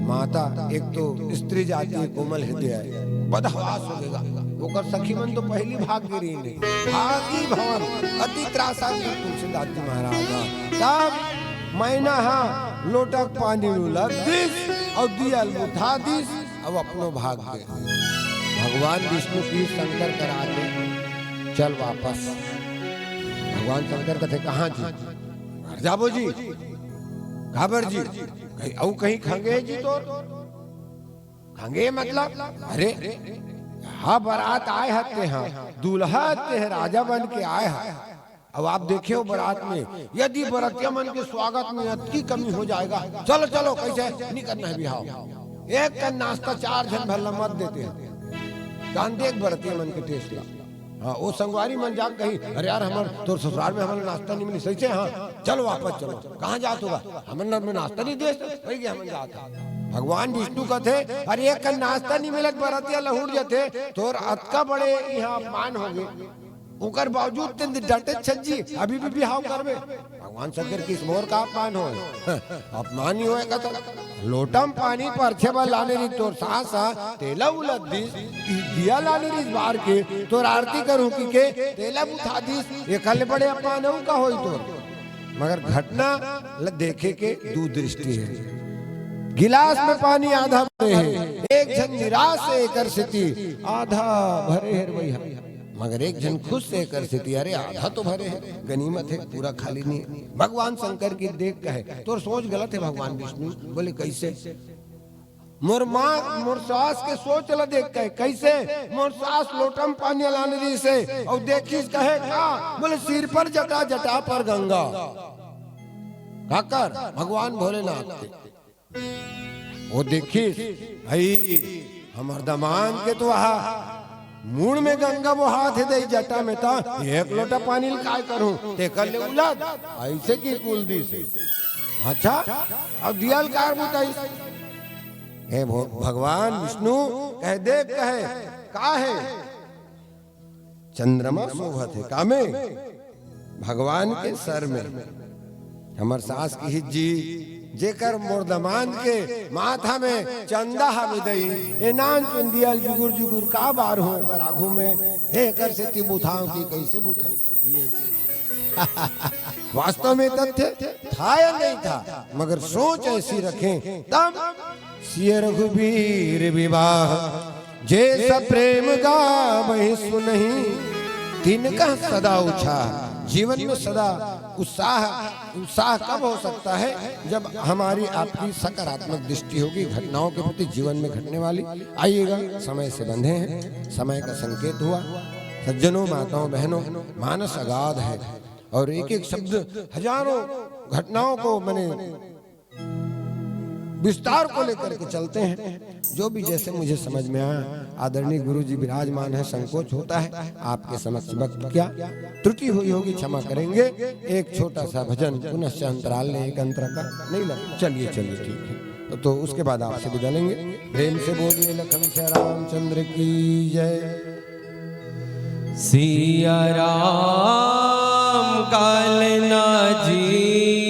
माता एक तो स्त्री जाति कोमल हृदय है, बदहवास हो गएगा। ओकर सखी मन तो पहली भाग गिरी नहीं, भागी भवन अति त्रासा तुलसीदास जी महाराज। तब मैना हाँ लोटक पानी लग दिस और दिया उठा दिस, अब अपनो भाग गए। भगवान विष्णु की शंकर करा दे, चल वापस। भगवान शंकर कहते कहाँ जी? घर जाबो जी, घाबर जी, कहीं खंगे जी तो खंगे मतलब अरे हाँ बारात आए हते हैं, दूल्हा है राजा बन के आए हैं। अब आप देखे हो बारात में यदि बरातिया मन के स्वागत में अति कमी हो जाएगा, चलो चलो कैसे नहीं करना है बिहाव, एक का नाश्ता 4 जन भर मत देते हैं। जान देख बरातिया मन के टेस्ट ला। हाँ वो संगवारी मन जाग कही अरे यार हमार तो ससुराल में हमारे नाश्ता नहीं मिली सही से। हाँ चलो वापस चलो, कहाँ जात होगा? हमारे में नाश्ता नहीं दे वही हम जाता। भगवान विष्णु कहते अरे एक नाश्ता नहीं मिलत बरातिया लहुड़ जाते तो अतका बड़े यहाँ अपमान हो गए, उनकर बावजूद डटे छज्जी अभी भी बिहाव करवे। भगवान शंकर किस मोर का अपमान हो? अपमान ही होएगा तो लोटम पानी परछे बल लाने री तोर सासा तेला उलट दिस, दिया लाने री बार के तोर आरती करूं की के तेला उठा दिस, ये कल बड़े अपमान हो का होई तोर। मगर घटना देखे के दो दृष्टि है। गिलास में पानी आधा भरे है, एक जन निराश से कर स्थिति आधा भरे है वही, मगर एक जन खुश से कर स्थिति अरे आधा तो भरे है, गनीमत है पूरा खाली नहीं। भगवान शंकर की देख कहे तो सोच गलत है। भगवान विष्णु बोले कैसे? मोर माँ मोर सास के सोच ला देख कहे कैसे? मोर सास लोटम पानी लाने दी से और देखिस कहे का? बोले सिर पर जटा जटा पर गंगा। काकर भगवान भोलेनाथ के वो देखी भाई हमर दमान के तो वहा मूड में गंगा वो हाथ दे जटा में था एक लोटा पानी काय करूं ते कर ले उलाद ऐसे की कुल दी से अच्छा अब दियाल कार बुताई हे भगवान विष्णु कह दे कहे का है चंद्रमा शोभत है का में भगवान के सर में हमर सास की हिज्जी जेकर मोरदमान के माथा में चंदा हवे दई ए नान चुंदियल जुगुर जुगुर का बार हो अगर आगू में हे कर से ती बुथाओं की कैसे बुथाई जी वास्तव में तथ्य था या नहीं था मगर सोच ऐसी रखें तब सिय रघुबीर विवाह जे सब प्रेम गा वही सुनहि तिनका सदा उछा जीवन में सदा उत्साह कब हो सकता है जब हमारी आपकी सकारात्मक दृष्टि होगी घटनाओं के प्रति जीवन में घटने वाली आइएगा समय से बंधे हैं समय का संकेत हुआ सज्जनों माताओं बहनों मानस अगाध है और एक एक शब्द हजारों घटनाओं को मैंने विस्तार को लेकर के चलते हैं जो भी जैसे मुझे समझ में आया आदरणीय गुरु जी विराजमान है संकोच होता है आपके समक्ष वक्त क्या त्रुटि हुई होगी क्षमा करेंगे एक छोटा सा भजन पुनश्च अंतराल ने एक अंतर का नहीं लगा चलिए चलिए ठीक है तो उसके बाद आपसे विदा लेंगे प्रेम से बोलिए लखन श्री रामचंद्र की जय सिया राम कालना जी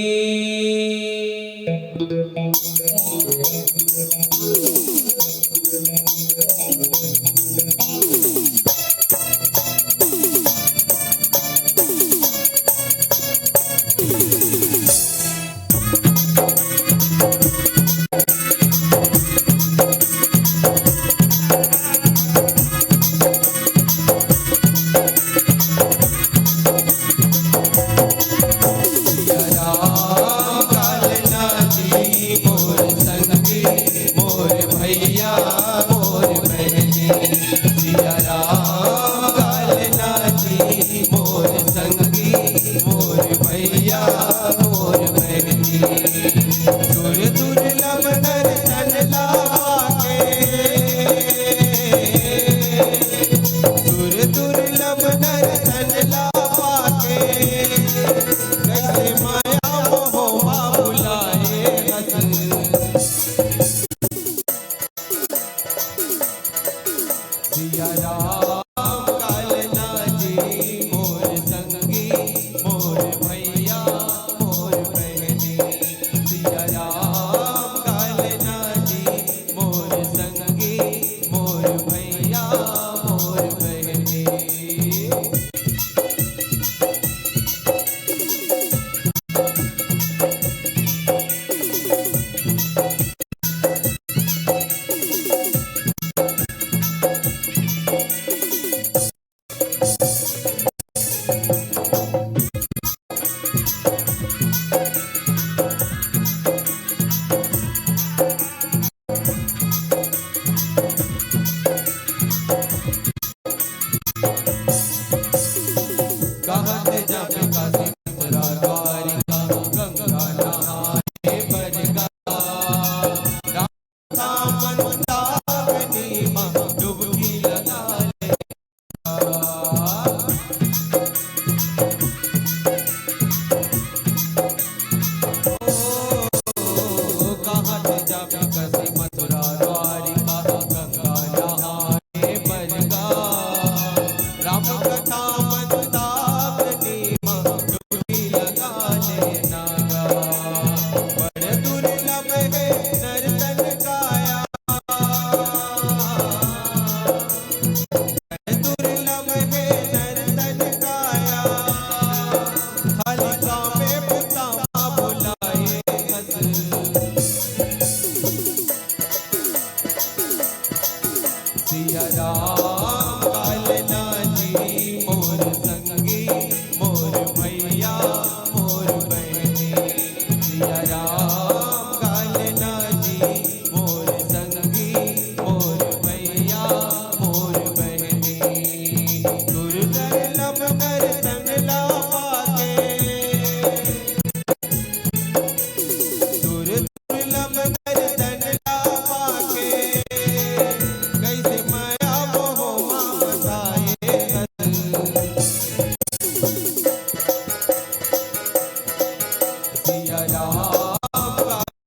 सिया राम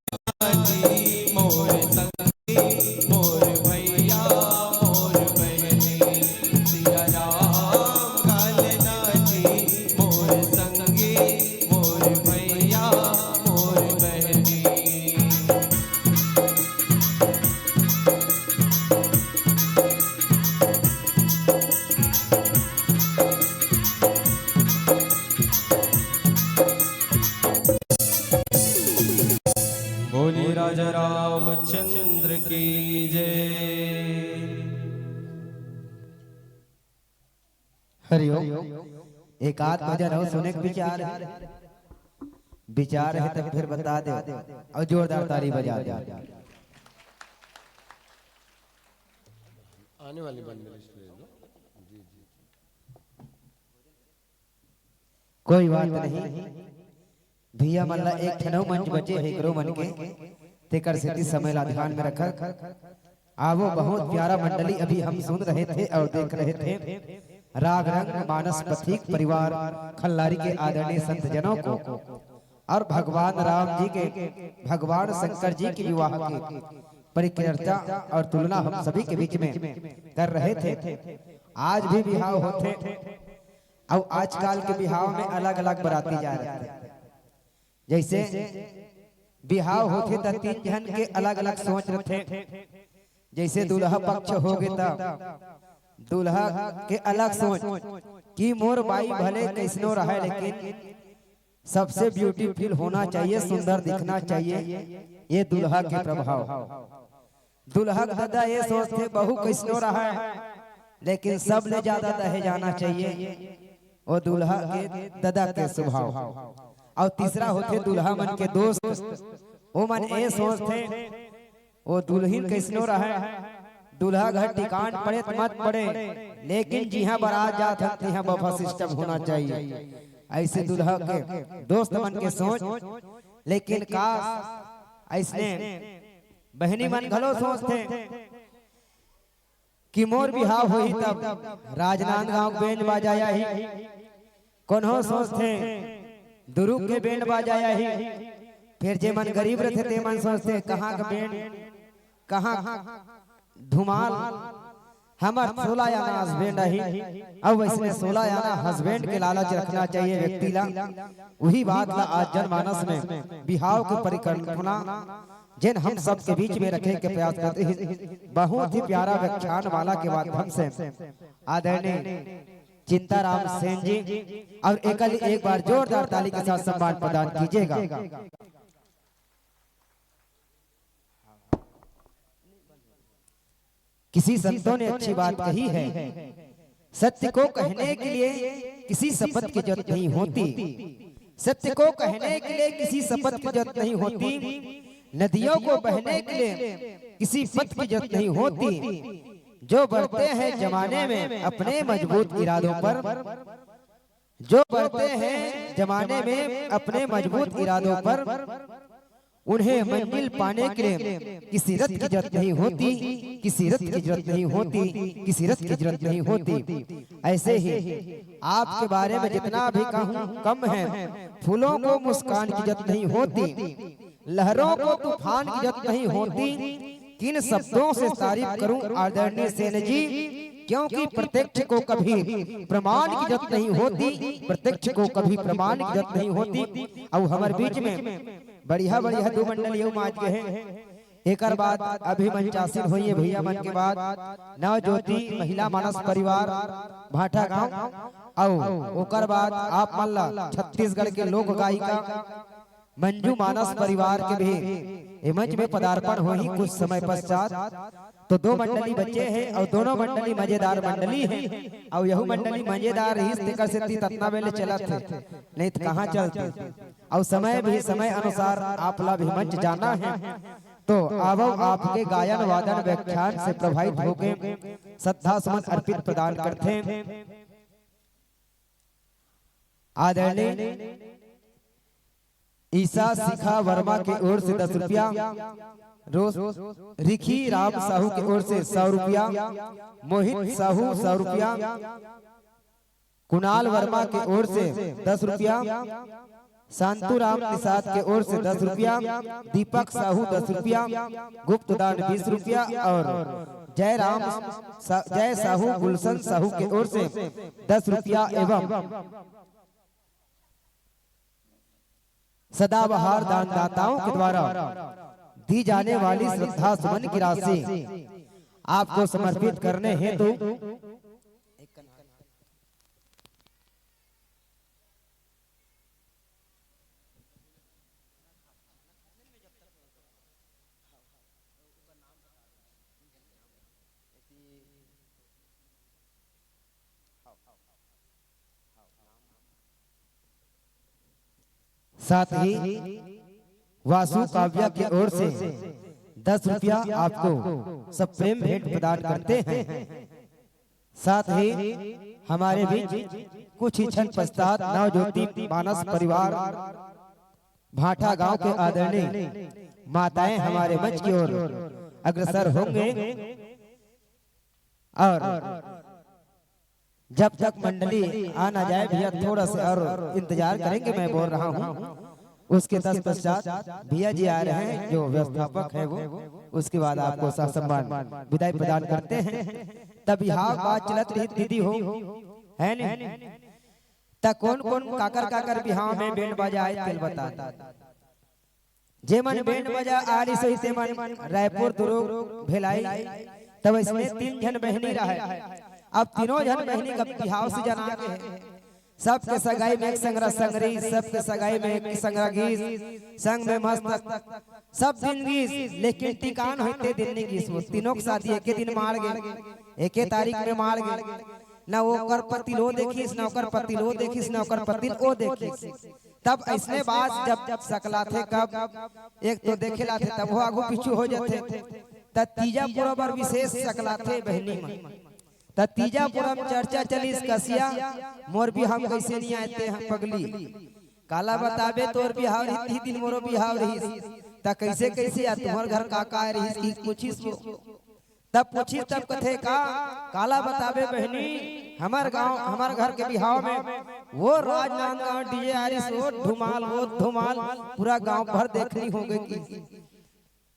कान्हा जी मोर संगी मोर भैया मोर बहनी सिया राम कान्हा जी मोर संगी मोर भैया मोर बहनी। बोलिए राजा रामचंद्र की जय। हरिओम। एक आध भजन हो सुने के विचार विचार है तो फिर बता दे और जोरदार ताली बजा दे। आने वाली बंद लिस्ट ले लो। जी जी कोई बात नहीं भैया मल्ला एक ठनौ मंच बचे है करो मन के तेकर से समय ला ध्यान में रखकर आवो बहुत प्यारा मंडली अभी हम सुन रहे थे और देख रहे थे राग रंग मानस पथिक परिवार खल्लारी के आदरणीय संत जनों को और भगवान राम जी के भगवान शंकर जी के विवाह की परिचर्चा और तुलना हम सभी के बीच में कर रहे थे। आज भी विवाह होते और आजकल के विवाह में अलग अलग बराती जा रहे थे। जैसे विवाह होते तो तीन जन के अलग अलग सोच रहे थे। जैसे दूल्हा पक्ष हो गया दूल्हा के अलग सोच कि मोर बाई भले कैसनो रहे लेकिन सबसे ब्यूटीफुल होना चाहिए, सुंदर दिखना चाहिए। ये दूल्हा के प्रभाव। दूल्हा दादा ये सोचते बहू कैसनो रहा है लेकिन सब ले ज्यादा दहे जाना चाहिए। वो दूल्हा के दादा के स्वभाव। और तीसरा होते दूल्हा मन के दोस्त वो मन ये सोचते वो दुल्हन कैसनो रहा है दूल्हा घर टिकान पड़े मत पड़े लेकिन जिहा बारात जात है तिहा बफा सिस्टम होना चाहिए। ऐसे दूल्हा के दोस्त मन के सोच। लेकिन का ऐसने बहनी मन घलो सोचते कि मोर बिहाव होई तब राजनांदगांव बैंड बाजाया ही कोनो सोचते दुरुक के बैंड बाजाया ही। फिर जे मन गरीब रहते ते मन सोचते कहाँ का बैंड कहाँ धुमाल हमार 16 आना हस्बैंड ही। अब वैसे 16 आना हस्बैंड के लालच रखना चाहिए व्यक्ति ला। वही बात ला आज जनमानस में बिहाव की परिकल्पना जिन हम सब के बीच में रखे के प्रयास करते हैं। बहुत ही प्यारा व्याख्यान वाला के माध्यम से आदरणीय चिंताराम सेन जी और एक बार जोरदार ताली के साथ सम्मान प्रदान कीजिएगा। किसी संतों ने अच्छी बात कही है, सत्य को कहने के लिए किसी शपथ की जरूरत नहीं होती। सत्य को कहने के लिए किसी शपथ की जरूरत नहीं होती। नदियों को बहने के लिए किसी पथ की जरूरत नहीं होती। जो बढ़ते हैं जमाने में अपने मजबूत इरादों पर, जो बढ़ते हैं जमाने में अपने मजबूत इरादों पर, उन्हें मंजिल पाने के लिए किसी रथ की जरूरत नहीं होती, किसी रथ की जरूरत नहीं होती, किसी रथ की जरूरत नहीं होती। ऐसे ही आपके बारे में जितना भी कहूँ कम है। फूलों को मुस्कान की जरूरत नहीं होती, लहरों को तूफान की जरूरत नहीं होती। किन शब्दों से तारीफ करूं आदरणीय सेन जी, क्योंकि प्रत्यक्ष को कभी प्रमाण की जरूरत नहीं होती, प्रत्यक्ष को कभी प्रमाण की जरूरत नहीं होती। और हमारे बीच में बढ़िया बढ़िया दो मंडल यू माज के हैं। एक बाद अभी मंचासीन हुई है भैया मन के बाद नव ज्योति महिला मानस परिवार भाटा गांव और ओकर बाद आप मल्ला छत्तीसगढ़ के लोक गायिका मंजू मानस परिवार के भी मंच में पदार्पण हो ही कुछ समय पश्चात। तो दो मंडली बच्चे हैं और दोनों मंडली मजेदार मंडली है। और यह मंडली मजेदार ही से ततना वेले चलत थे, नहीं तो कहाँ चलते। और समय भी समय अनुसार आपला भी मंच जाना है। तो अब आपके गायन वादन व्याख्यान से प्रभावित होकर श्रद्धा सुमन अर्पित प्रदान करते हैं। आदरणीय ईसा शिखा वर्मा की ओर से 10 रुपया, रोज रिखी राम साहू की ओर से 100 रुपया, मोहित साहू 100 रुपया, कुणाल वर्मा की ओर से 10 रुपया, शांतुराम प्रसाद के ओर से 10 रुपया, दीपक साहू 10 रुपया, गुप्त दान 20 रुपया और जय साहू गुलशन साहू के ओर से 10 रुपया एवं सदाबहार दानदाताओं के द्वारा दी जाने वाली श्रद्धा सुमन की राशि आपको समर्पित करने हेतु साथ ही वासु काव्या की ओर से 10 रुपया आपको सब प्रेम भेंट प्रदान करते हैं। साथ ही हमारे बीच कुछ ही क्षण पश्चात नवज्योति मानस परिवार भाटा गांव के आदरणीय माताएं हमारे मंच की ओर अग्रसर होंगे और जब तक मंडली आ ना जाए भैया थोड़ा सा और इंतजार करेंगे, मैं बोल रहा हूँ। उसके 10 पश्चात भैया जी आ रहे हैं जो व्यवस्थापक है वो, उसके बाद आपको सम्मान विदाई प्रदान करते हैं। तब यहाँ बात चलत रही दीदी हो है न तक कौन कौन काकर बिहाव में बैंड बजा आए तेल बता जे मन बैंड बजा आ रही सही से मन रायपुर दुर्ग भेलाई। तब इसमें 3 जन बहनी रहे, अब तीनों जन बहनी का बिहाव से जना के है। सबके सगाई में एक संग संगरी, सबके सगाई में एक संग गीत, संग में मस्त सब दिन गीत, लेकिन टिकान होते दिन नहीं गीत। वो तीनों की शादी एक दिन मार गए, एक तारीख में मार गए। ना वो कर पति लो देखिस, ना ओकर पति लो देखिस, ना ओकर पति ओ देखिस। तब ऐसने बात जब सकला थे कब एक तो देखे ला थे तब वो आगू पीछू हो जाते। तब तीजा बरोबर विशेष सकला थे बहनी में। तब तीजा पुरम चर्चा चली इस कसिया मोर भी हम कैसे नहीं आते हैं पगली काला बताबे तोर बिहाव रही दिन मोरो बिहाव रही ता कैसे कैसे आ तुम्हार घर काका रही पूछिस तब पूछिस तब कथे का काला बताबे बहनी हमार गांव हमार घर के बिहाव में वो राजनांदगांव डीजे आरिस वो धुमाल पूरा गांव भर देखनी हो गई।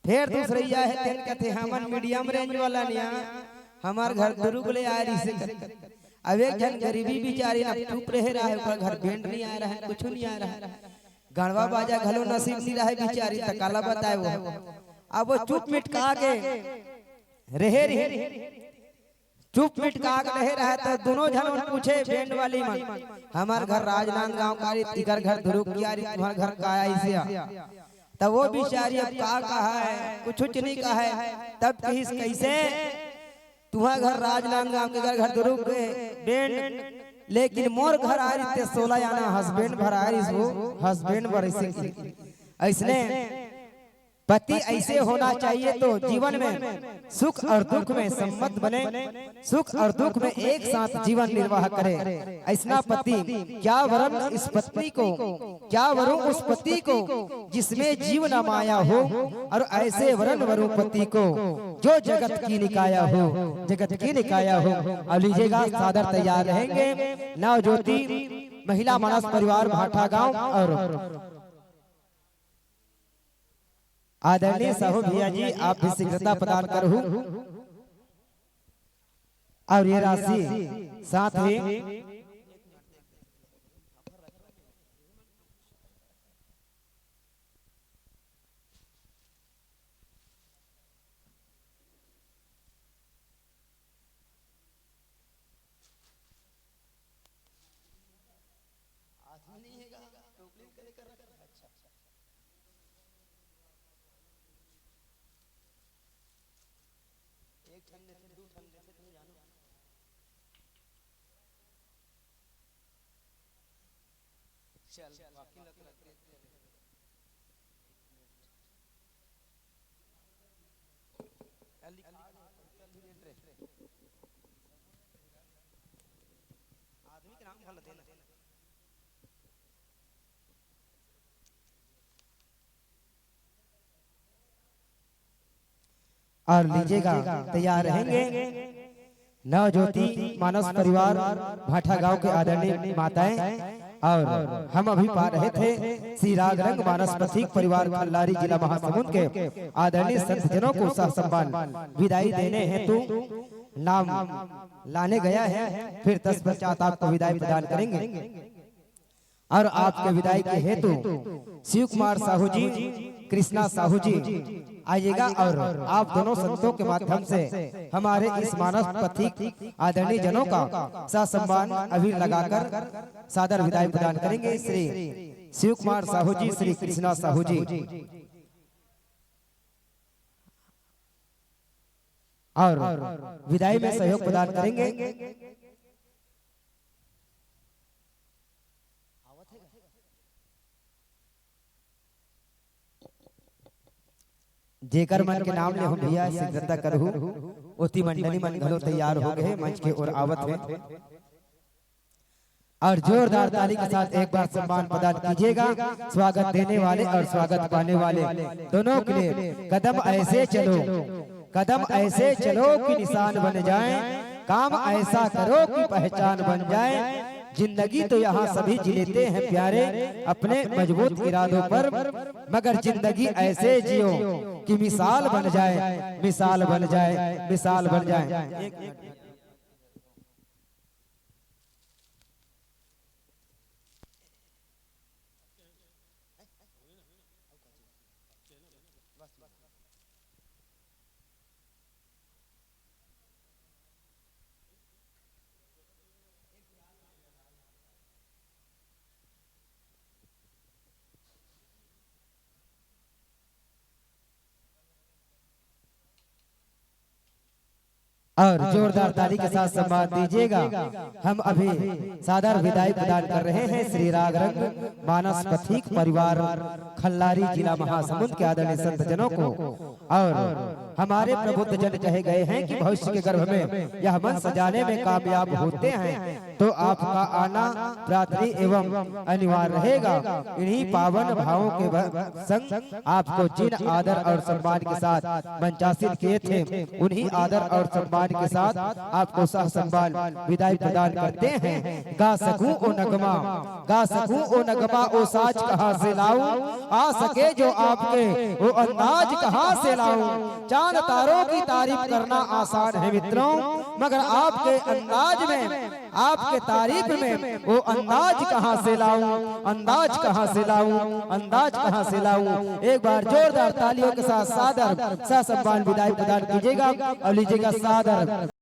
फिर दूसरी है तेन कथे हमन मीडियम रेंज वाला निया हमार घर दुरुग ले आ रही से। अब एक जन गरीबी बिचारी ना चुप रह रहा है, ऊपर घर बैंड नहीं आ रहा है, कुछ नहीं आ रहा है, गणवा बाजा घलो नसीब नहीं रहा है बिचारी तक काला बताए वो। अब वो चुप मिट का के रहे चुप मिट का रहे रहा तो दोनों जन पूछे बैंड वाली मन हमार घर राजनांदगांव का इकर घर दुरुग की आ रही तुम्हार घर का ऐसे। तब वो बिचारी अब का कहा है कुछ नहीं कहा है। तब कहिस कैसे तुम्हारा घर राजनांदगांव के घर दुरुग बैंड, लेकिन मोर घर आ रही थे 16 आना हस्बैंड भर आ रही वो हस्बैंड भर ऐसने पति ऐसे होना चाहिए तो जीवन में सुख और दुख में सम्मत बने, सुख और दुख में एक साथ जीवन निर्वाह करे। ऐसा पति क्या वरम इस पत्नी को, क्या वरु उस पति को जिसमें जीवन माया हो, और ऐसे वरण वरु पति को जो जगत की निकाया हो, जगत की निकाया हो। अब लीजिएगा सादर तैयार रहेंगे नवज्योति महिला मानस परिवार भाटा गांव और आदरणीय साहू भैया जी आप भी शीघ्रता प्रदान करूं। और ये राशि साथ ही और लीजिएगा तैयार रहेंगे नवज्योति मानस परिवार भाटा गांव के आदरणीय माताएं और हम अभी पा रहे थे श्री रागरंग मानस पथिक परिवार खल्लारी जिला महासमुंद के आदरणीय संत जनों को सह सम्मान विदाई देने हेतु नाम लाने गया है। फिर तत्पश्चात आपको विदाई प्रदान करेंगे और आपके विदाई के हेतु शिव कुमार साहू जी, कृष्णा साहू जी आइएगा और आप दोनों संतों के माध्यम से हमारे इस मानस पथिक आदरणीय जनों का ससम्मान अबीर लगाकर सादर विदाई प्रदान करेंगे। श्री शिव कुमार साहू जी, श्री कृष्णा साहू जी और विदाई में सहयोग प्रदान करेंगे। जेकर मन के नाम ले हम भैया शीघ्रता करहु ओती मंडली मन घलो तैयार हो गए, मंच के ओर आवत है और जोरदार ताली के साथ एक बार सम्मान प्रदान कीजिएगा। स्वागत देने वाले और स्वागत पाने वाले दोनों के लिए कदम ऐसे चलो, कदम ऐसे चलो कि निशान बन जाए, काम ऐसा करो कि पहचान बन जाए। जिंदगी तो यहाँ सभी जी लेते हैं प्यारे अपने मजबूत इरादों पर, मगर जिंदगी ऐसे जियो कि मिसाल बन जाए, मिसाल बन जाए, मिसाल बन जाए। और जोरदार ताली के साथ सम्मान दीजिएगा। हम अभी सादर विदाई प्रदान कर रहे हैं श्री रागरंग मानस पथिक परिवार खल्लारी जिला महासमुंद के आदरणीय संत जनों को। और हमारे प्रबुद्ध जन कहे गए हैं कि भविष्य के गर्भ में यह मन सजाने में कामयाब होते हैं तो आपका आना प्रार्थनीय एवं अनिवार्य रहेगा। इन्हीं पावन भावों के संग आपको जिन आदर और सम्मान के साथ मंचासित किए थे, उन्हीं आदर और सम्मान के साथ आपको सह सम्मान विदाई प्रदान करते हैं। गा सकूं ओ नगमा, गा सकूं ओ नगमा, ओ साज कहां से लाऊं, आ सके जो आपके वो अंदाज कहां से लाऊं। चांद तारों की तारीफ करना आसान है मित्रों, मगर आपके अंदाज में, आपके तारीफ में वो अंदाज कहां से लाऊं, अंदाज कहां से लाऊं, अंदाज कहां से लाऊं। एक बार जोरदार तालियों के साथ सादर सह सम्मान विदाई प्रदान कीजिएगा और लीजिएगा सादर